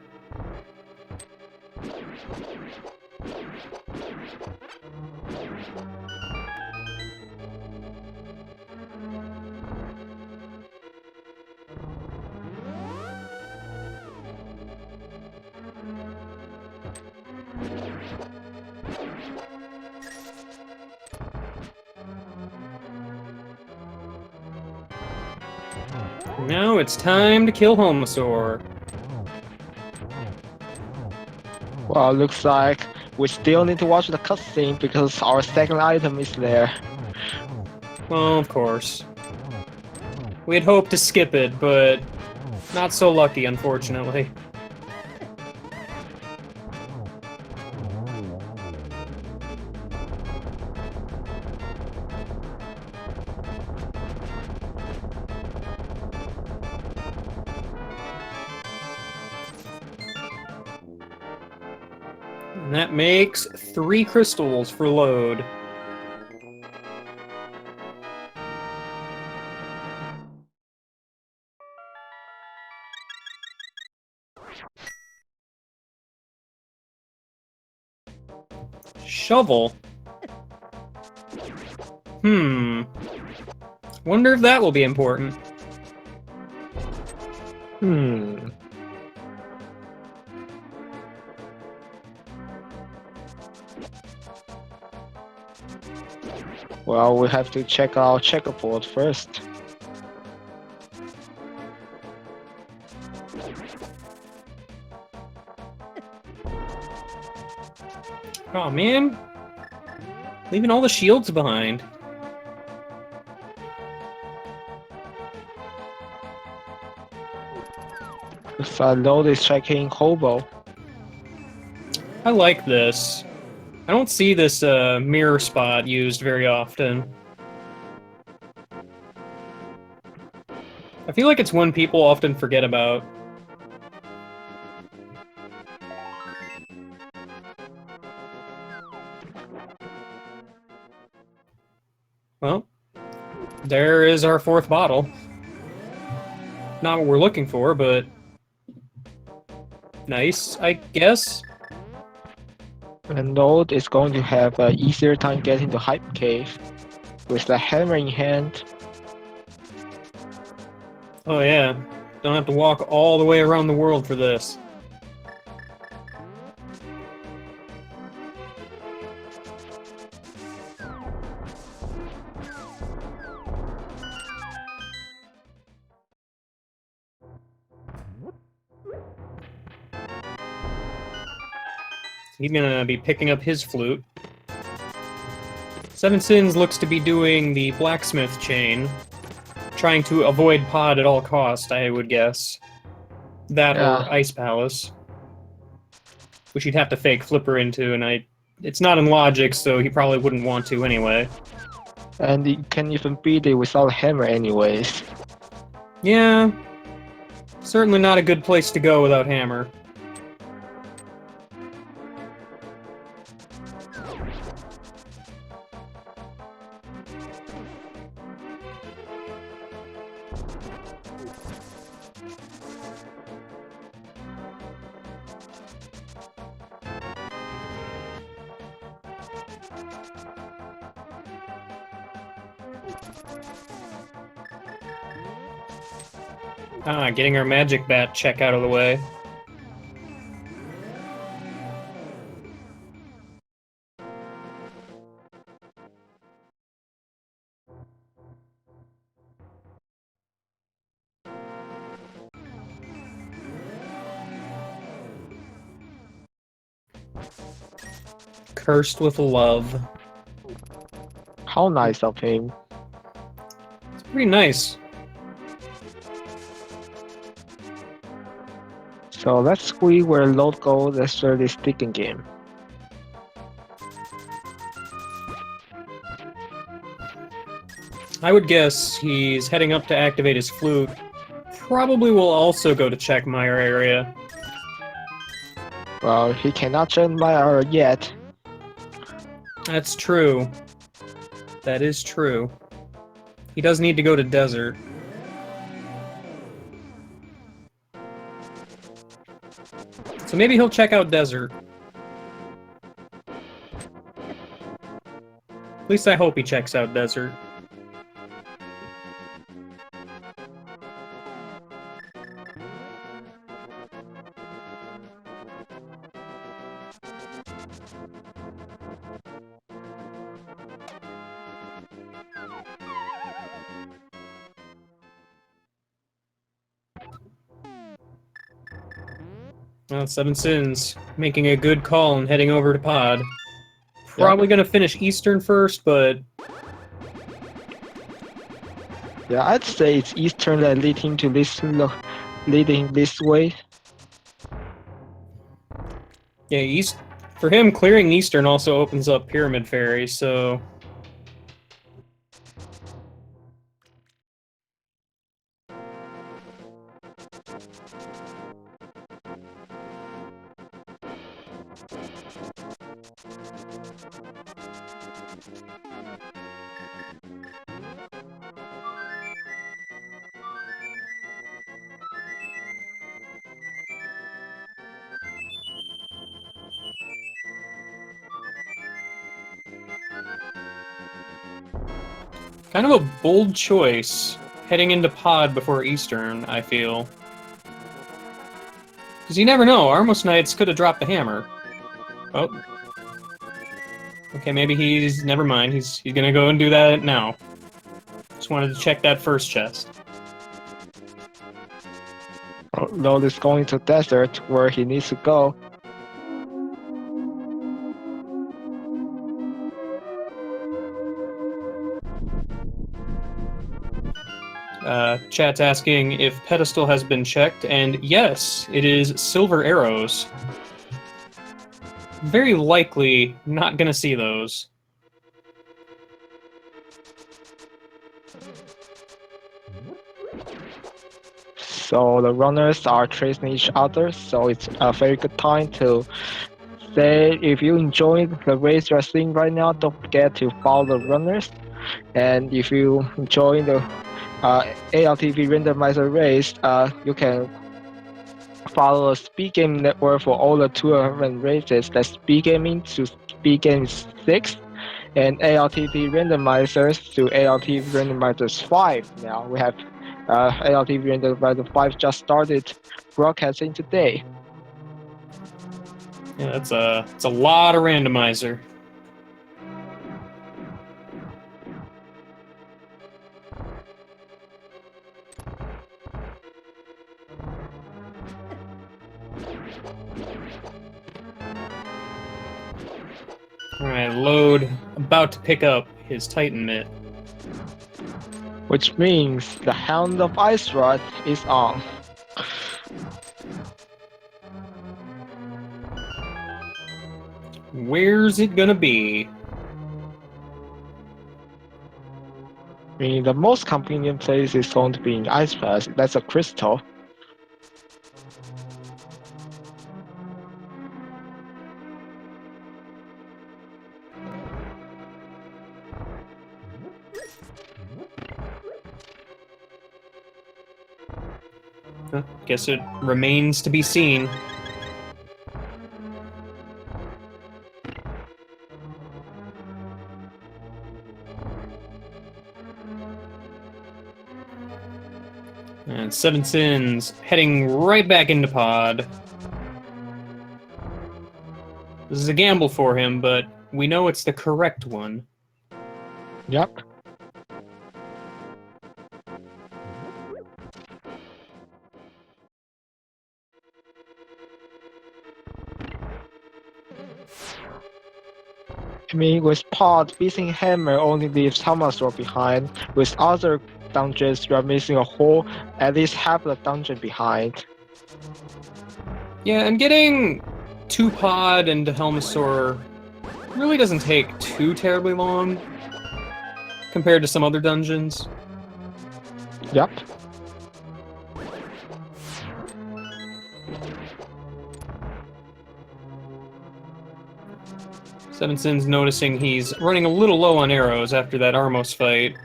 Now it's time to kill Homosaur. Well, looks like we still need to watch the cutscene because our second item is there. Well, of course. We had hoped to skip it, but not so lucky, unfortunately. And that makes 3 crystals for load. Shovel. Wonder if that will be important. Well, we have to check our checkerboard first. Oh man, leaving all the shields behind. If Load is checking Hobo. I like this. I don't see this mirror spot used very often. I feel like it's one people often forget about. Well, there is our 4th bottle. Not what we're looking for, but nice, I guess. And Load is going to have an easier time getting to Hype Cave with the hammer in hand. Oh yeah, don't have to walk all the way around the world for this. He's gonna be picking up his flute. SevenS1ns looks to be doing the blacksmith chain, trying to avoid Pod at all cost, I would guess. That or Ice Palace, which he'd have to fake Flipper into, and it's not in logic, so he probably wouldn't want to anyway. And you can even beat it without a hammer anyways. Yeah, certainly not a good place to go without hammer. Getting our magic bat check out of the way. Cursed with love. How nice of him. It's pretty nice. So let's see where Load goes after this sticking game. I would guess he's heading up to activate his flute. Probably will also go to check Meyer area. Well, he cannot check Meyer yet. That's true. That is true. He does need to go to desert. So maybe he'll check out desert. At least I hope he checks out desert. Well, SevenS1ns making a good call and heading over to pod. Probably gonna finish Eastern first, but Yeah, I'd say it's Eastern that leading to this leading this way. yeah, for him clearing Eastern also opens up Pyramid Fairy, so kind of a bold choice heading into pod before Eastern, I feel. Because you never know, Armos Knights could have dropped the hammer. Oh. Okay, maybe he's... never mind, he's gonna go and do that now. Just wanted to check that first chest. Lord is going to desert where he needs to go. Chat's asking if pedestal has been checked, and yes, it is silver arrows. Very likely not gonna see those. So the runners are tracing each other, so it's a very good time to say if you enjoy the race you're seeing right now, don't forget to follow the runners. And if you enjoy the ALTV randomizer race, you can follow a Speed Game Network for all the tournament races. That's Speed Gaming to Speed Game 6 and ALTV randomizers to ALTV randomizers 5. Now we have ALTV randomizer 5 just started broadcasting today. Yeah, it's a lot of randomizer. Alright, Load about to pick up his Titan Mitt. Which means the Hound of Ice Rod is on. Where's it gonna be? I mean, the most convenient place is going to be in Ice Pass. That's a crystal. Guess it remains to be seen. And SevenS1ns heading right back into pod. This is a gamble for him, but we know it's the correct one. Yep. I mean, with Pod, missing Hammer only leaves Thomas behind. With other dungeons, you are missing a whole, at least half the dungeon behind. Yeah, and getting to pod and to Helmasaur really doesn't take too terribly long. compared to some other dungeons. Yep. SevenS1ns noticing he's running a little low on arrows after that Armos fight.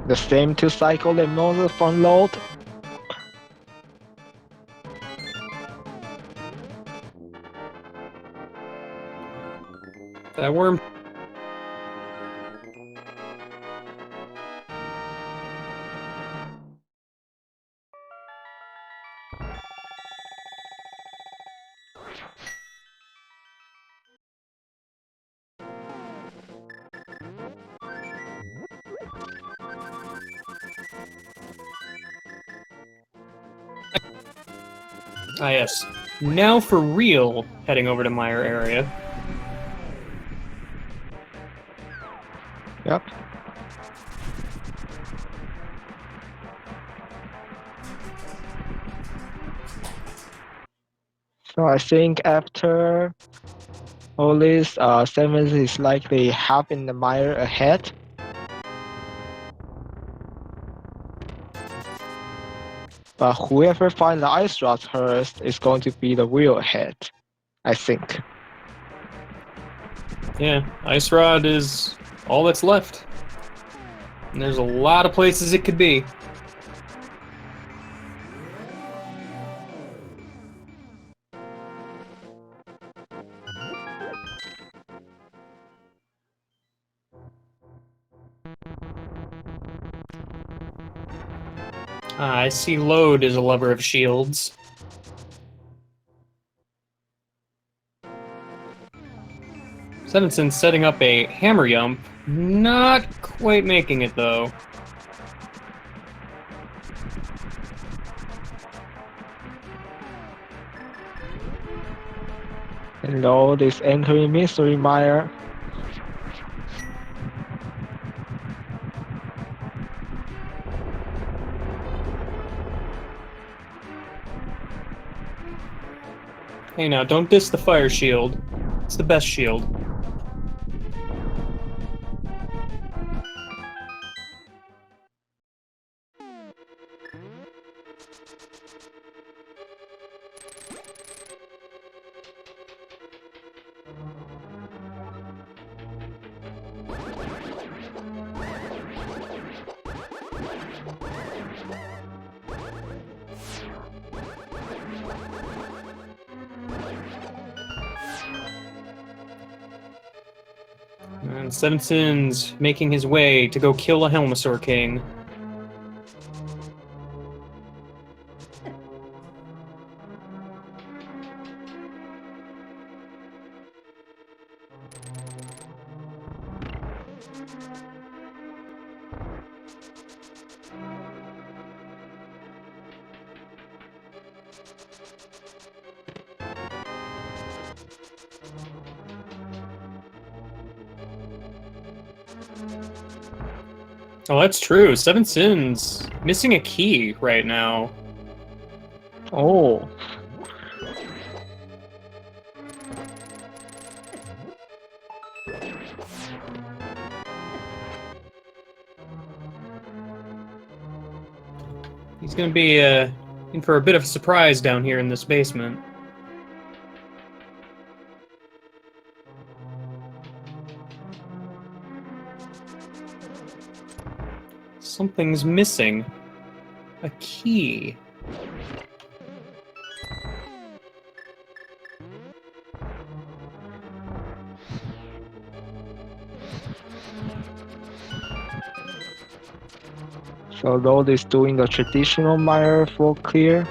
The same 2 cycle that Moses from load. That worm. Ah, yes. Now for real, heading over to Meyer area. Yep. So I think after all this, SevenS1ns is likely half in the mire ahead. But whoever finds the ice rod first is going to be the real ahead, I think. Yeah, Ice Rod is all that's left. And there's a lot of places it could be. Ah, I see Load is a lover of shields. SevenS1ns setting up a hammer yump. Not quite making it, though. And Lord is entering Mystery Mire. Hey now, don't diss the fire shield. It's the best shield. And SevenS1ns making his way to go kill a Helmasaur King. Oh, that's true. SevenS1ns missing a key right now. Oh. He's gonna be in for a bit of a surprise down here in this basement. Something's missing. A key. So Load is doing the traditional miner for clear.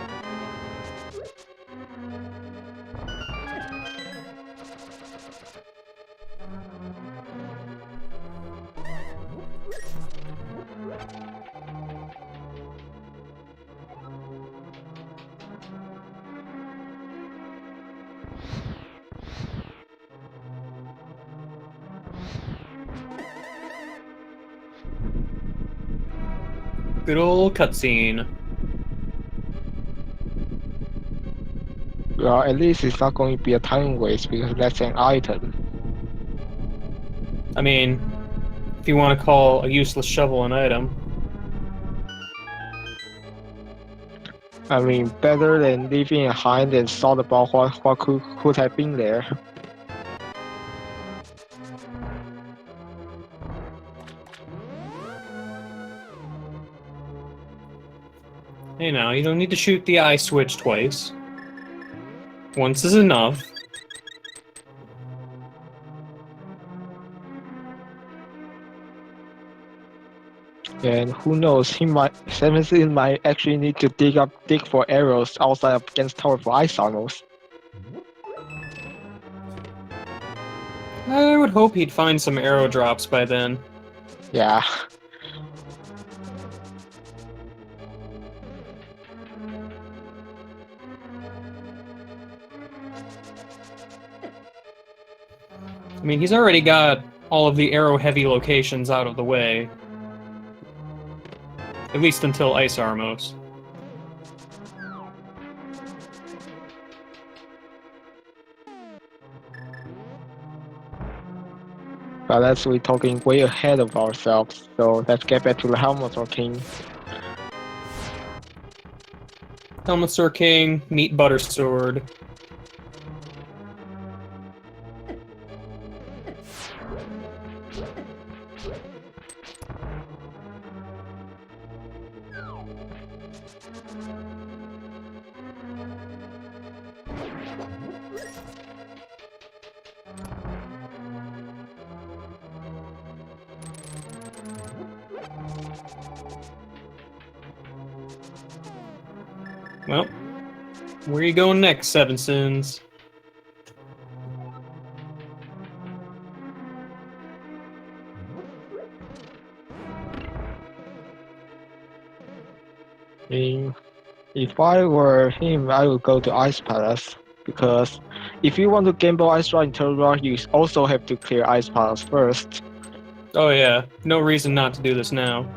Good old cutscene. Well, at least it's not going to be a time waste because that's an item. I mean, if you want to call a useless shovel an item. I mean, better than leaving behind and thought about what could have been there. Hey now, you don't need to shoot the eye switch twice. Once is enough. And who knows, SevenS1ns might actually need to dig for arrows outside of against tower for ice armors. I would hope he'd find some arrow drops by then. Yeah. I mean, he's already got all of the arrow-heavy locations out of the way. At least until Ice Armos. But that's we talking way ahead of ourselves, so let's get back to the Helmetor King. Helmetor King, meet Butter Sword. Well, where are you going next, SevenS1ns? If I were him, I would go to Ice Palace, because if you want to gamble Ice Rod in turn 1, you also have to clear Ice Palace first. Oh yeah, no reason not to do this now.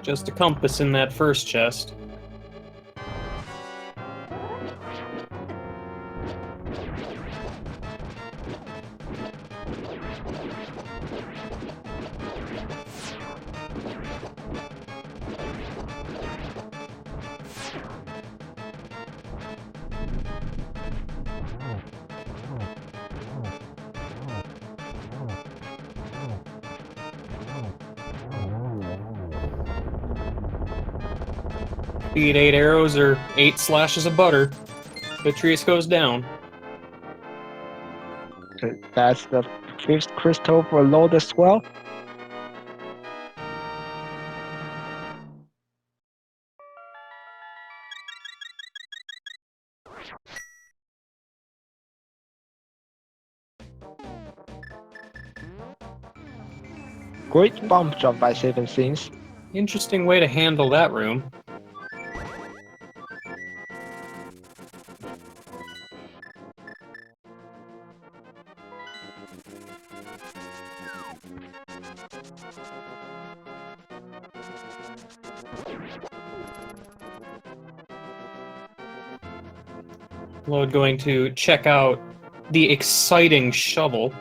Just a compass in that first chest. Beat 8 arrows or 8 slashes of butter. Vitreous goes down. That's the 5th crystal for Load as well. Great bump jump by SevenS1ns. Interesting way to handle that room. Load going to check out the exciting shovel.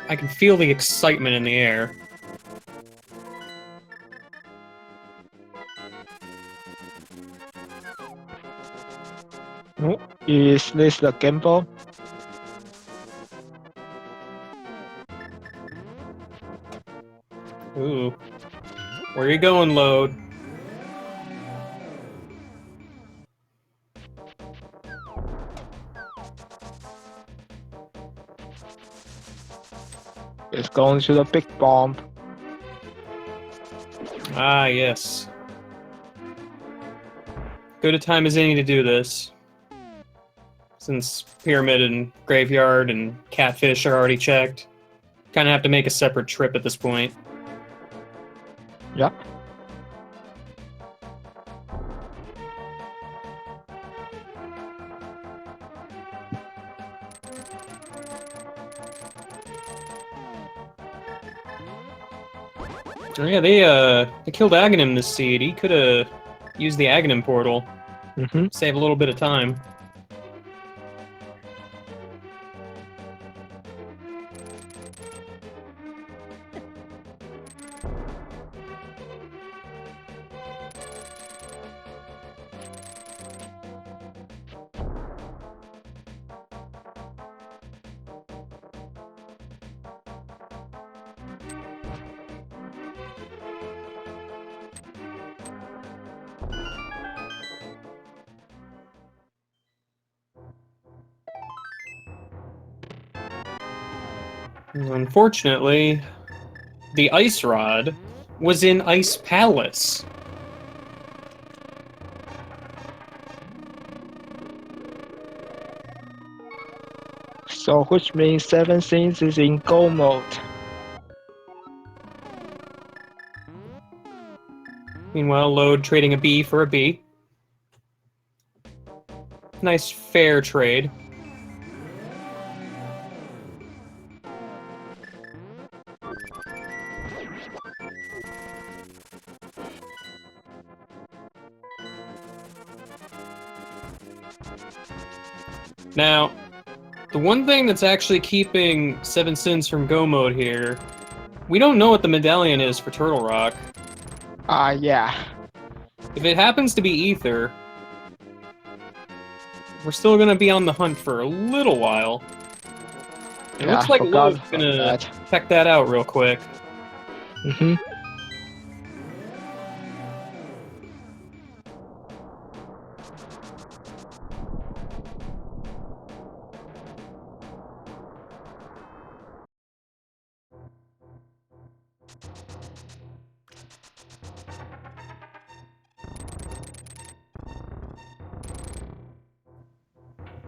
I can feel the excitement in the air. Oh, is this the gimbal? Ooh. Where you going, Load? It's going to the big bomb. Ah, yes. Good a time as any to do this. Since Pyramid and Graveyard and Catfish are already checked. Kinda have to make a separate trip at this point. Yep. Oh yeah, they killed Aghanim this seed. He could've used the Aghanim portal. Mm-hmm. Save a little bit of time. Unfortunately, the Ice Rod was in Ice Palace. So which means 7/6 is in go mode. Meanwhile, Load trading a B for a B. Nice fair trade. Now, the one thing that's actually keeping 7/6 from go mode here, we don't know what the medallion is for Turtle Rock. Yeah. If it happens to be Ether, we're still gonna be on the hunt for a little while. It Yeah, looks I like forgot Lode's about gonna that. check that out real quick. Mm-hmm.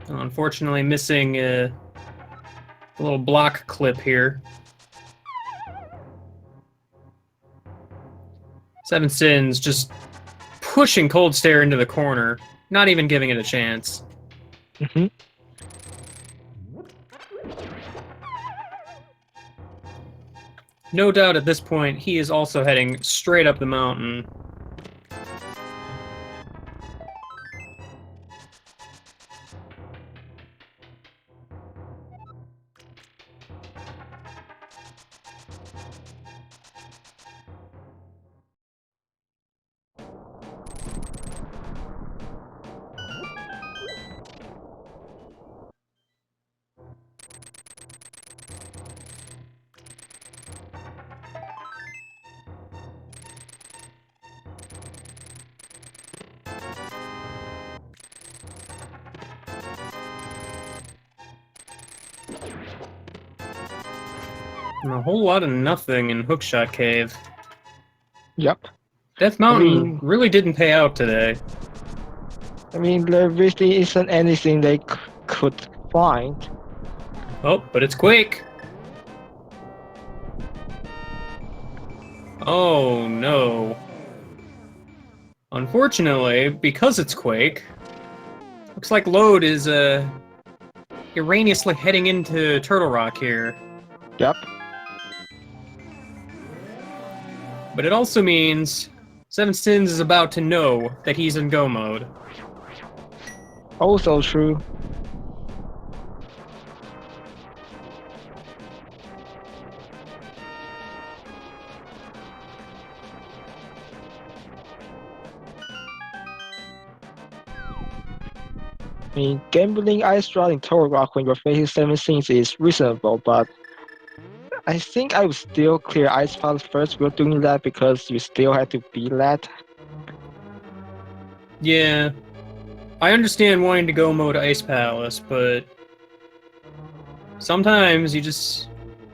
Unfortunately, missing a little block clip here. 7/6 just pushing Cold Stare into the corner, not even giving it a chance. Mm-hmm. No doubt at this point, he is also heading straight up the mountain. And a whole lot of nothing in Hookshot Cave. Yep. Death Mountain really didn't pay out today. I mean, there really isn't anything they could find. Oh, but it's Quake! Oh no. Unfortunately, because it's Quake, looks like Load is erroneously heading into Turtle Rock here. Yep. But it also means SevenS1ns is about to know that he's in go mode. Also true. I mean, gambling ice draw in Turtle Rock when you're facing 7 scenes is reasonable, but I think I would still clear ice piles first while doing that because you still have to beat that. Yeah. I understand wanting to go mode Ice Palace, but sometimes you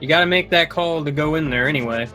gotta make that call to go in there anyway.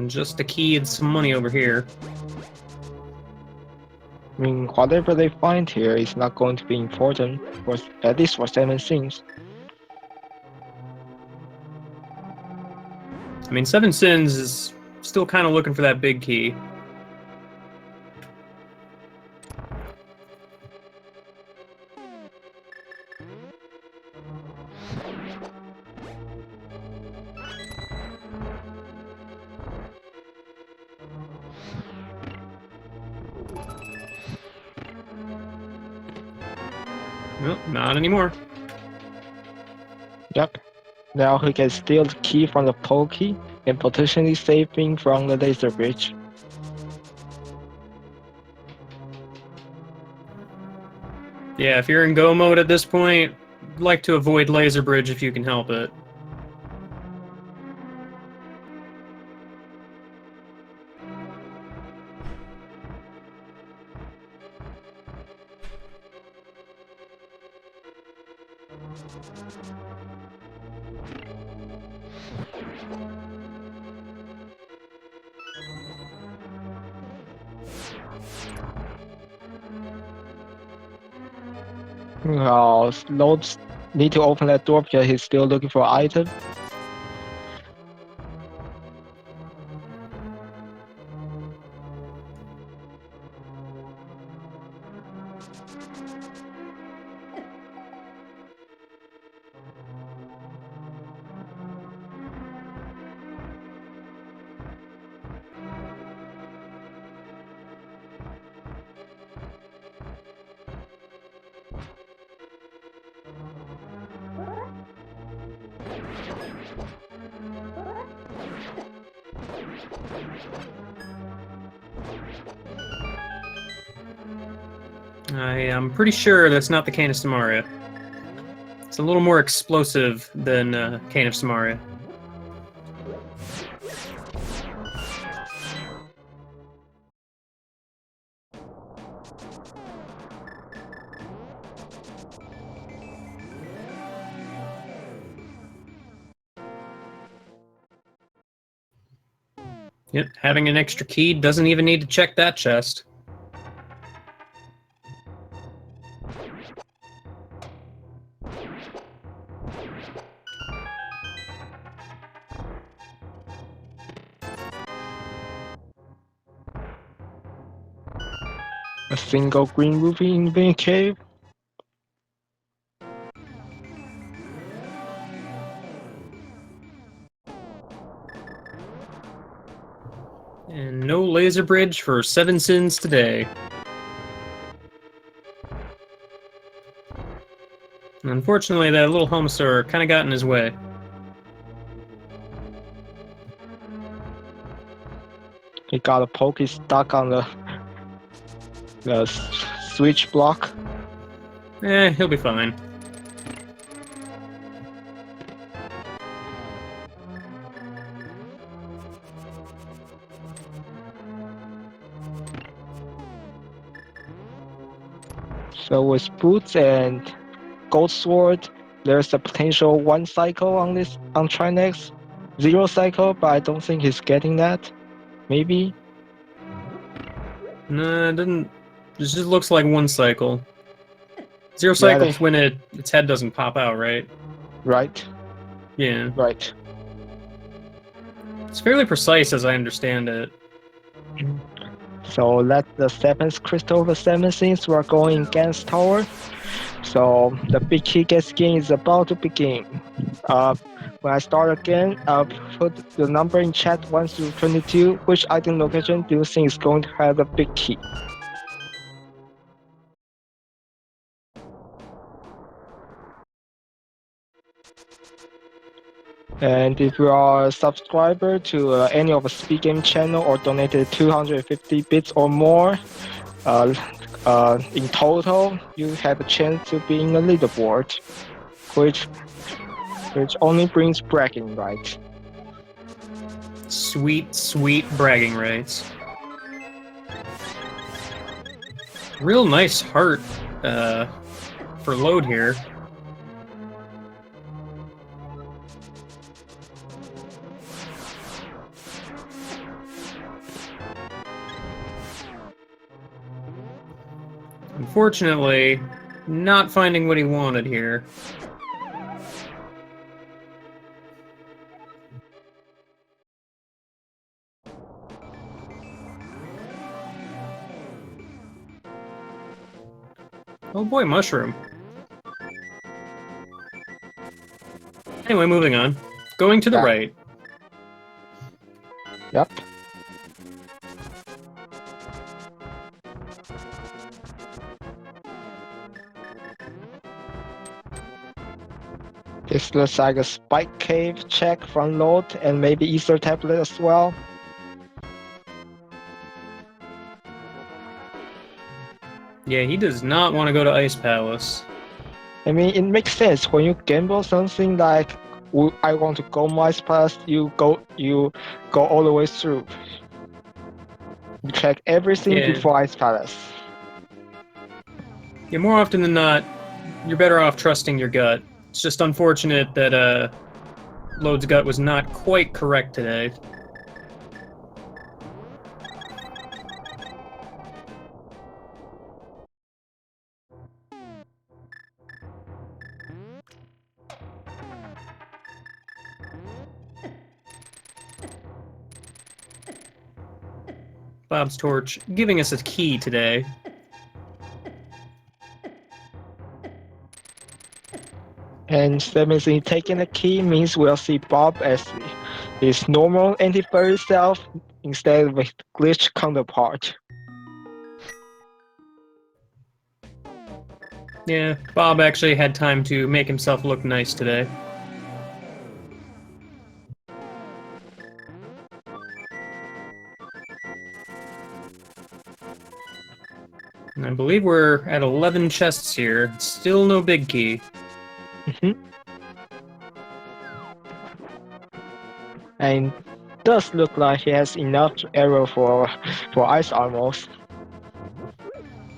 Just a key and some money over here. I mean, whatever they find here is not going to be important, for, at least for 7 scenes. I mean, SevenS1ns is still kind of looking for that big key. Nope, not anymore. Yep. Now he can steal the key from the pokey and potentially save him from the laser bridge. Yeah, if you're in go mode at this point, I'd like to avoid laser bridge if you can help it. Loads need to open that door because he's still looking for an item. I am pretty sure that's not the Cane of Samaria. It's a little more explosive than Cane of Samaria. Yep, having an extra key doesn't even need to check that chest. A single green ruby in the cave. And no laser bridge for 7 sins today. And unfortunately, that little Homestar kind of got in his way. He got a poke. He's stuck on the switch block. He'll be fine. So with boots and gold sword, there's a potential 1 cycle on Trinex, 0 cycle, but I don't think he's getting that. Maybe. No, it didn't. This just looks like 1 cycle. 0 cycles when its head doesn't pop out, right? Right. Yeah. Right. It's fairly precise as I understand it. So let the 7th crystal of the 7th we're going against tower. So the big key gets game is about to begin. When I start again, I'll put the number in chat 1 through 22. Which item location do you think is going to have the big key? And if you are a subscriber to any of the Speed Game channel or donated 250 bits or more, in total, you have a chance to be in the leaderboard, which only brings bragging rights. Sweet, sweet bragging rights. Real nice heart for load here. Unfortunately, not finding what he wanted here. Oh boy, mushroom. Anyway, moving on. Going to the right. Yep. This looks like a spike cave check from Load and maybe Ether tablet as well. Yeah, he does not want to go to Ice Palace. I mean, it makes sense when you gamble something like I want to go Ice Palace. You go all the way through. You check everything before Ice Palace. Yeah, more often than not, you're better off trusting your gut. It's just unfortunate that Load's gut was not quite correct today. Bob's Torch giving us a key today. And SevenS1ns taking a key means we'll see Bob as his normal anti-fairy self instead of his glitch counterpart. Yeah, Bob actually had time to make himself look nice today. And I believe we're at 11 chests here. Still no big key. And does look like he has enough arrow for ice armors.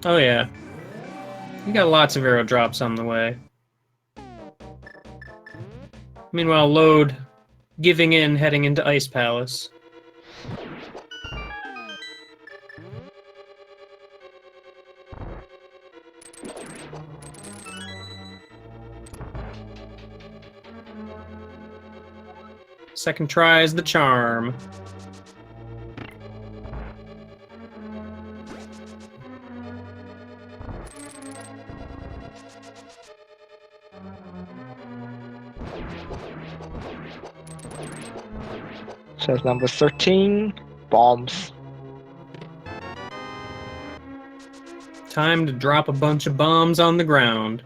Oh yeah. You got lots of arrow drops on the way. Meanwhile, Load giving in, heading into Ice Palace. Second try is the charm. Chest number 13, bombs. Time to drop a bunch of bombs on the ground.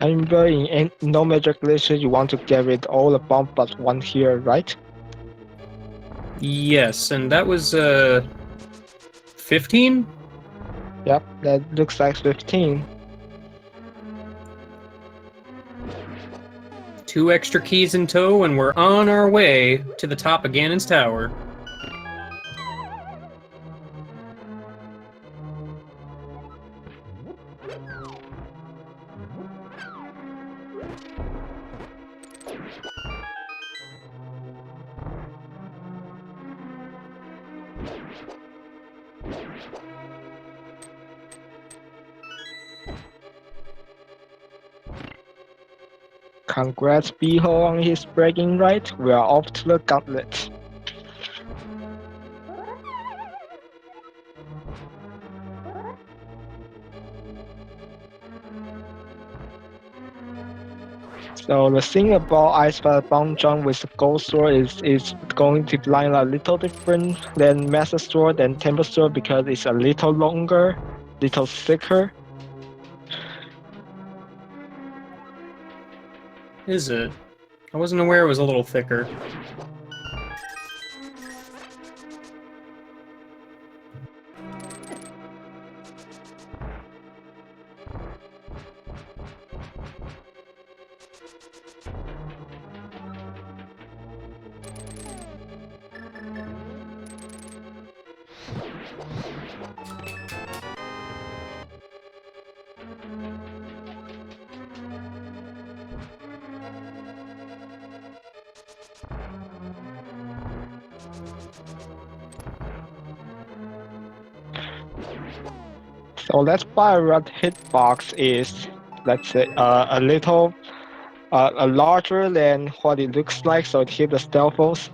I remember in No Magic Glitch, you want to get rid all the bomb but one here, right? Yes, and that was 15? Yep, that looks like 15. 2 extra keys in tow, and we're on our way to the top of Ganon's tower. Congrats, Beho, on his bragging right. We are off to the gauntlet. So the thing about Ice Fire Bomb Jump with the Gold Sword is going to line a little different than Master Sword and Temple Sword because it's a little longer, little thicker. Is it? I wasn't aware it was a little thicker. So that Fire Rod hitbox is, let's say, a little larger than what it looks like, so it hits the stealthos.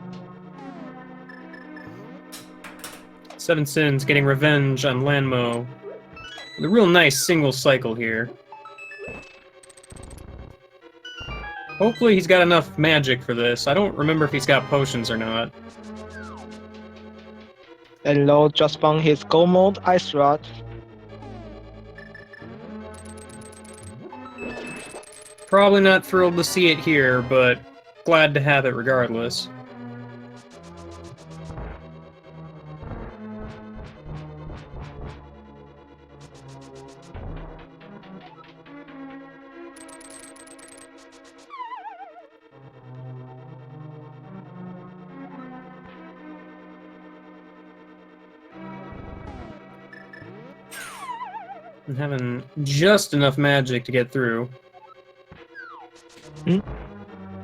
SevenS1ns getting revenge on Lanmo. A real nice single cycle here. Hopefully he's got enough magic for this. I don't remember if he's got potions or not. And Lo just found his Gold Mode Ice Rod. Probably not thrilled to see it here, but glad to have it regardless. And having just enough magic to get through.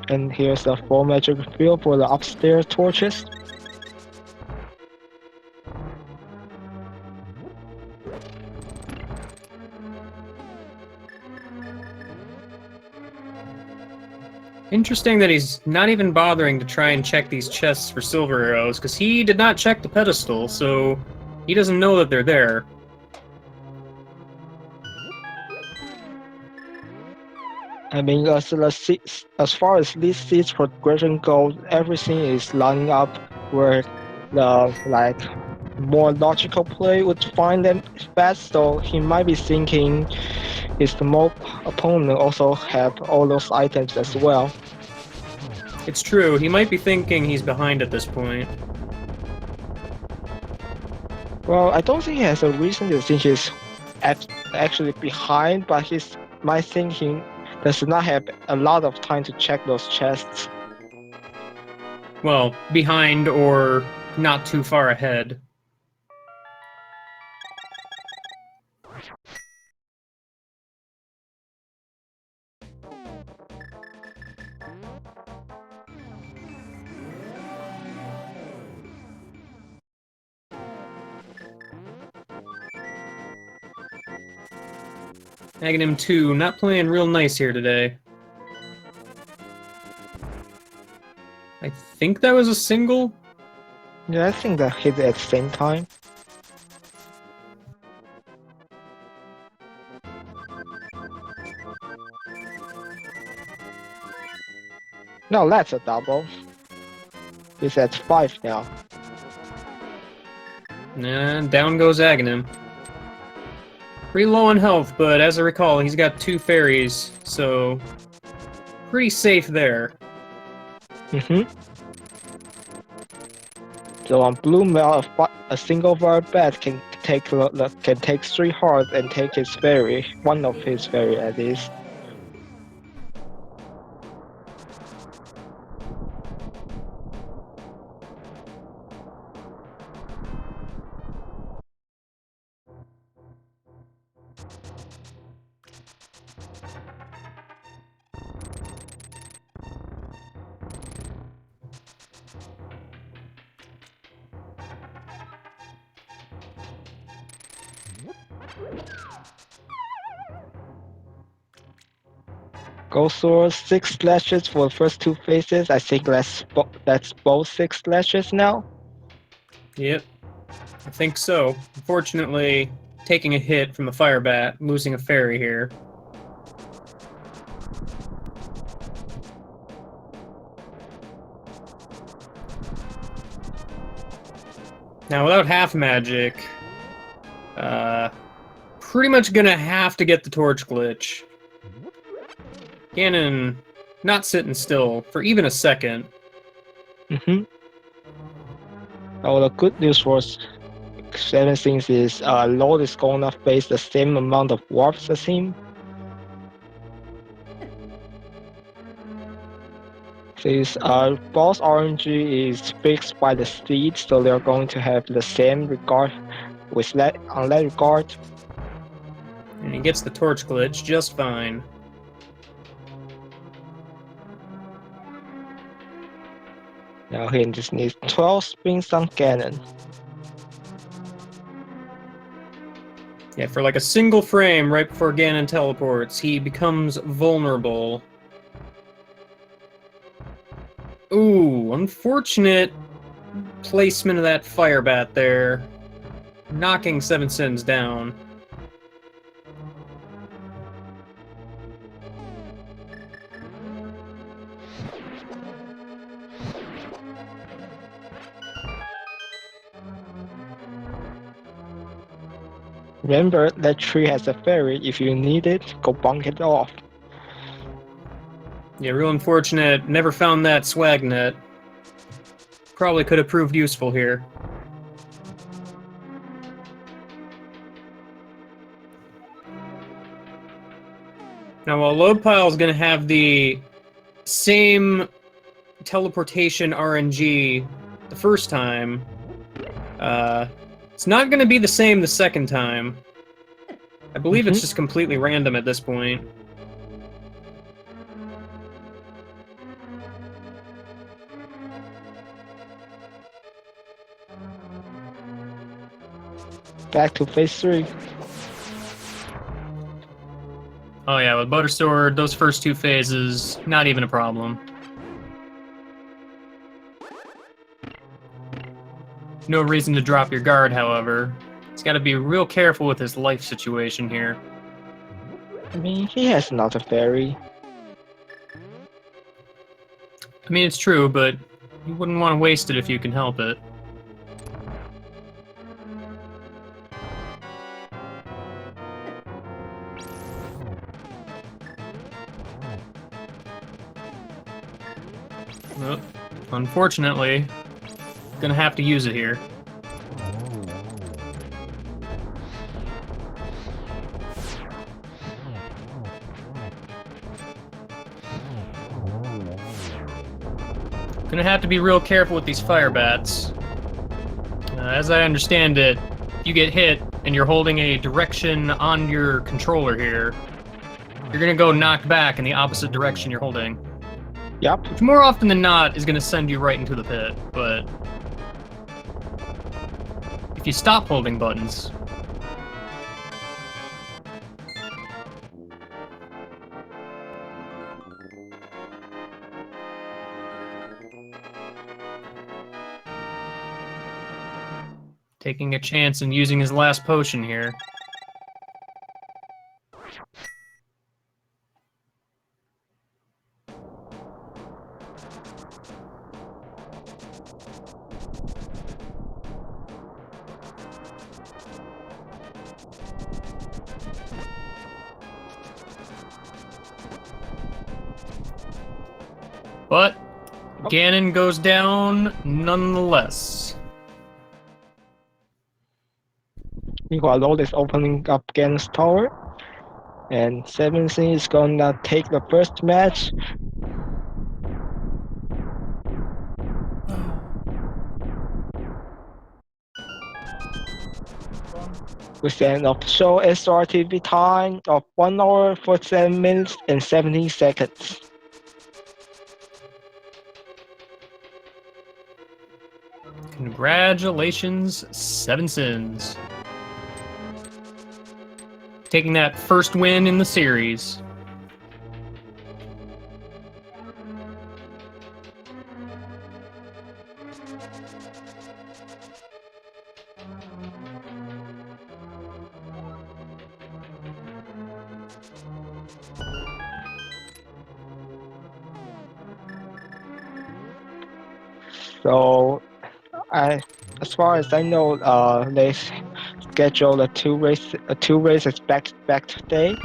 And here's the full magic field for the upstairs torches. Interesting that he's not even bothering to try and check these chests for silver arrows, because he did not check the pedestal, so he doesn't know that they're there. I mean, as far as this seeds progression goes, everything is lining up where the more logical play would find them best. So he might be thinking his remote opponent also have all those items as well. It's true, he might be thinking he's behind at this point. Well, I don't think he has a reason to think he's actually behind, but he might think he does not have a lot of time to check those chests. Well, behind or not too far ahead. Aghanim 2, not playing real nice here today. I think that was a single? Yeah, I think that hit at the same time. No, that's a double. He's at 5 now. Nah, down goes Aghanim. Pretty low on health, but as I recall, he's got 2 fairies, so pretty safe there. Mm-hmm. So on blue mail, a single word bat can take 3 hearts and take his fairy, one of his fairy at least. Gold Sword, 6 slashes for the first 2 phases. I think that's both 6 slashes now. Yep, I think so. Unfortunately, taking a hit from the fire bat, losing a fairy here. Now, without half magic, pretty much gonna have to get the torch glitch. Ganon not sitting still for even a second. Mm-hmm. Oh, the good news for SevenS1ns is Lord is gonna face the same amount of warps as him. This boss RNG is fixed by the seed, so they're going to have the same regard with that on that regard. And he gets the torch glitch just fine. Now he just needs 12 spins on Ganon. Yeah, for like a single frame right before Ganon teleports, he becomes vulnerable. Ooh, unfortunate placement of that fire bat there. Knocking SevenS1ns down. Remember, that tree has a fairy. If you need it, go bonk it off. Yeah, real unfortunate. Never found that swag net. Probably could have proved useful here. Now, while LoaDPille is going to have the same teleportation RNG the first time, it's not going to be the same the second time. I believe it's just completely random at this point. Back to phase 3. Oh yeah, with Butter Sword, those first 2 phases, not even a problem. No reason to drop your guard, however. He's got to be real careful with his life situation here. I mean, he has another fairy. I mean, it's true, but you wouldn't want to waste it if you can help it. Well, unfortunately, gonna have to use it here. Gonna have to be real careful with these fire bats. As I understand it, if you get hit and you're holding a direction on your controller here, you're gonna go knocked back in the opposite direction you're holding. Yep. Which more often than not is gonna send you right into the pit, but if you stop holding buttons, taking a chance and using his last potion here. But Ganon goes down nonetheless. Meanwhile, Lord is opening up Ganon's tower. And SevenS1ns is gonna take the first match. With an official SRTV time of 1 hour 47 minutes and 17 seconds. Congratulations, SevenS1ns. Taking that first win in the series. So, as far as I know, they scheduled two races back today.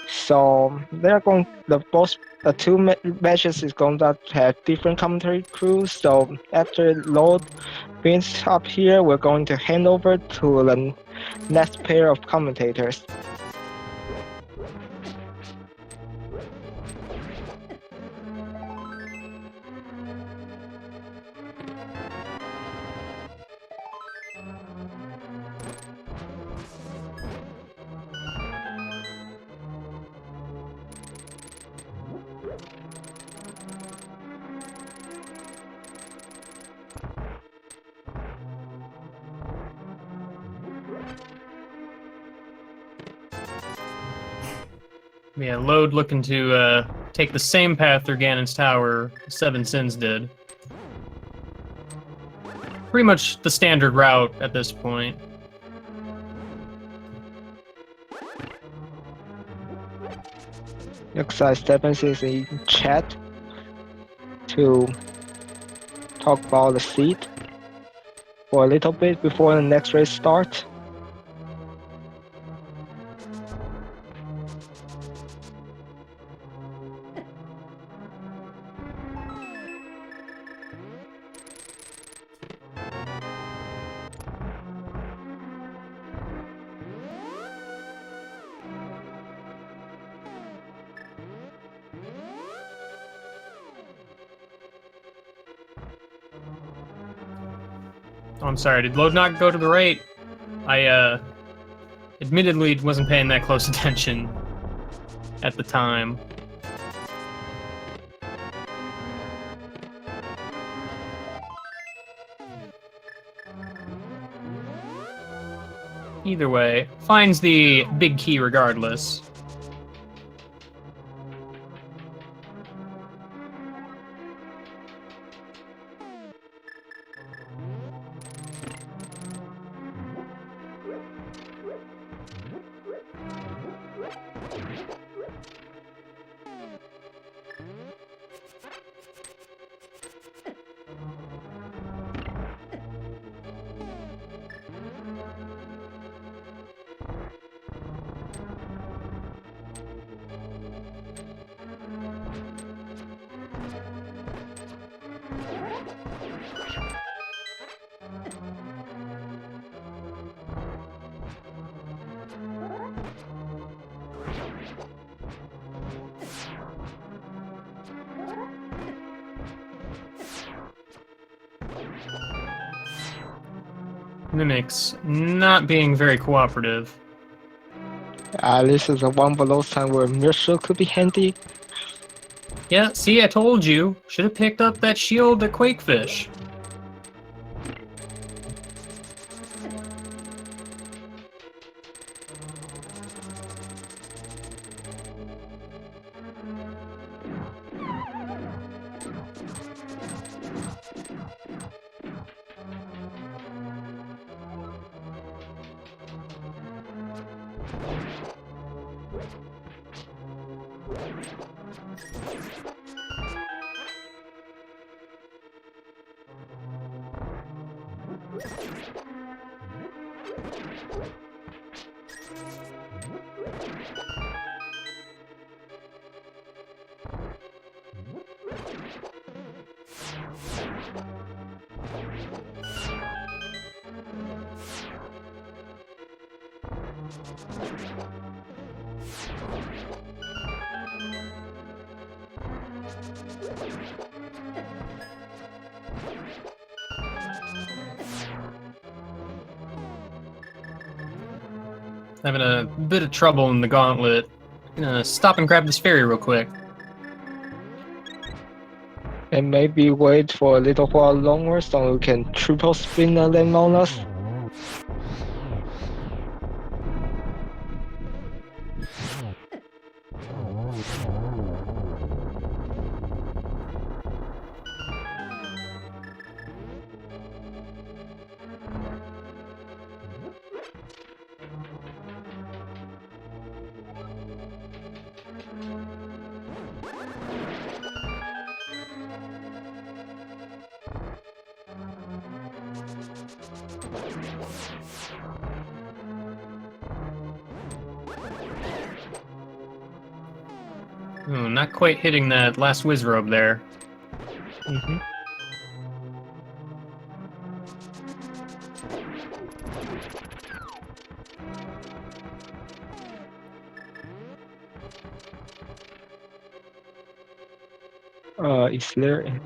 So they're going the two matches is going to have different commentary crews. So after Load finishes up here, we're going to hand over to the next pair of commentators. Yeah, Load looking to take the same path through Ganon's tower SevenS1ns did. Pretty much the standard route at this point. Looks like SevenS1ns is in chat to talk about the seed for a little bit before the next race starts. Oh, I'm sorry, did Load not go to the right? I, admittedly wasn't paying that close attention at the time. Either way, finds the big key regardless. Mimics not being very cooperative. This is a one below time where Mirshel could be handy. Yeah, see, I told you. Should have picked up that shield at Quakefish. Having a bit of trouble in the gauntlet. Gonna stop and grab this fairy real quick. And maybe wait for a little while longer so we can triple spin and then mount us. Ooh, not quite hitting that last Wizrobe there. Mm-hmm. Is there?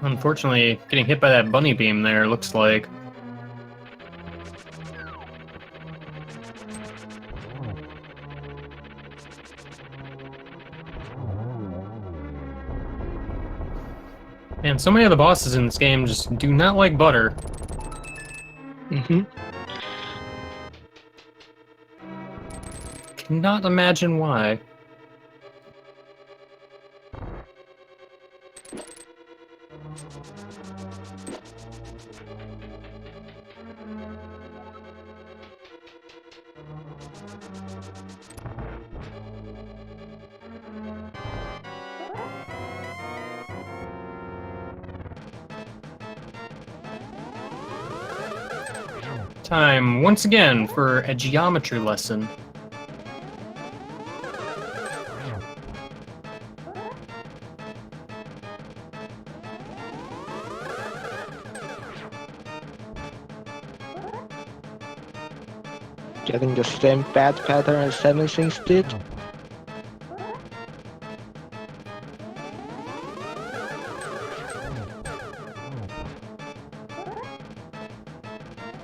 Unfortunately, getting hit by that bunny beam there looks like. Man, so many of the bosses in this game just do not like butter. Mm-hmm. Cannot imagine why. Time, once again, for a geometry lesson. Getting the same bad pattern as SevenS1ns did.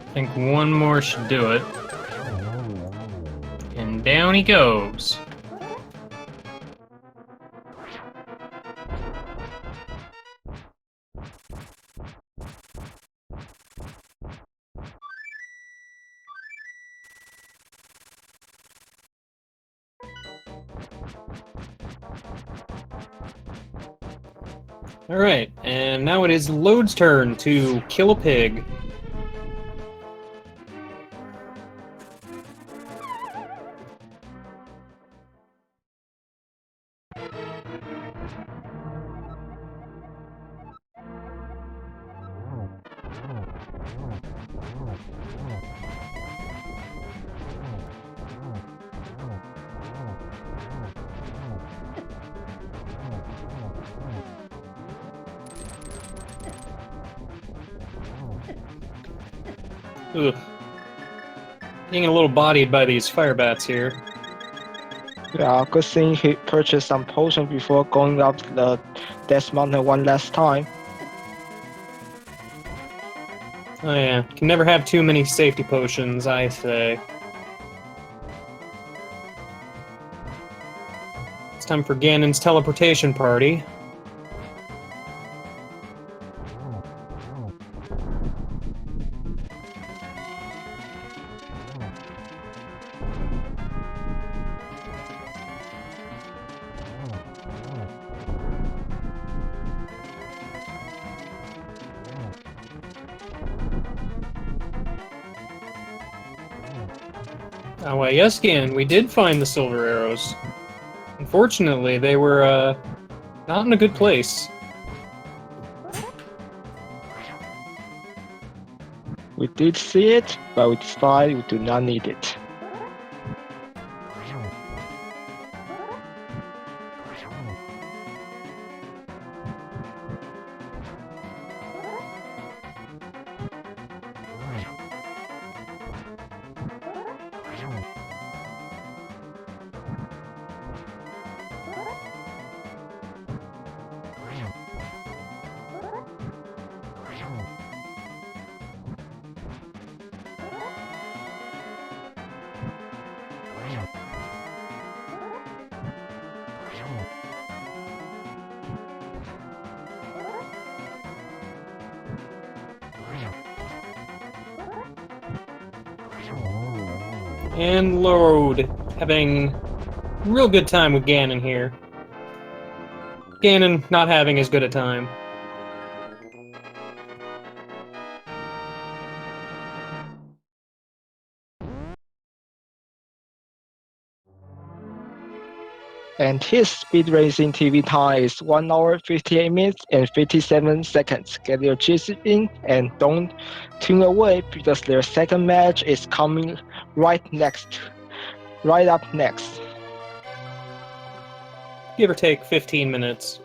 I think one more should do it. And down he goes. Alright, and now it is Load's turn to kill a pig. Ugh. Getting a little bodied by these fire bats here. Yeah, good thing he purchased some potion before going up the Death Mountain one last time. Oh yeah, can never have too many safety potions, I say. It's time for Ganon's teleportation party. Oh, why, yes, Gan, we did find the silver arrows. Unfortunately, they were, not in a good place. We did see it, but we decided we do not need it. And Lord, having a real good time with Ganon here. Ganon not having as good a time. And his speed racing TV time is 1 hour 58 minutes and 57 seconds. Get your cheers in and don't tune away because their second match is coming right up next. Give or take 15 minutes.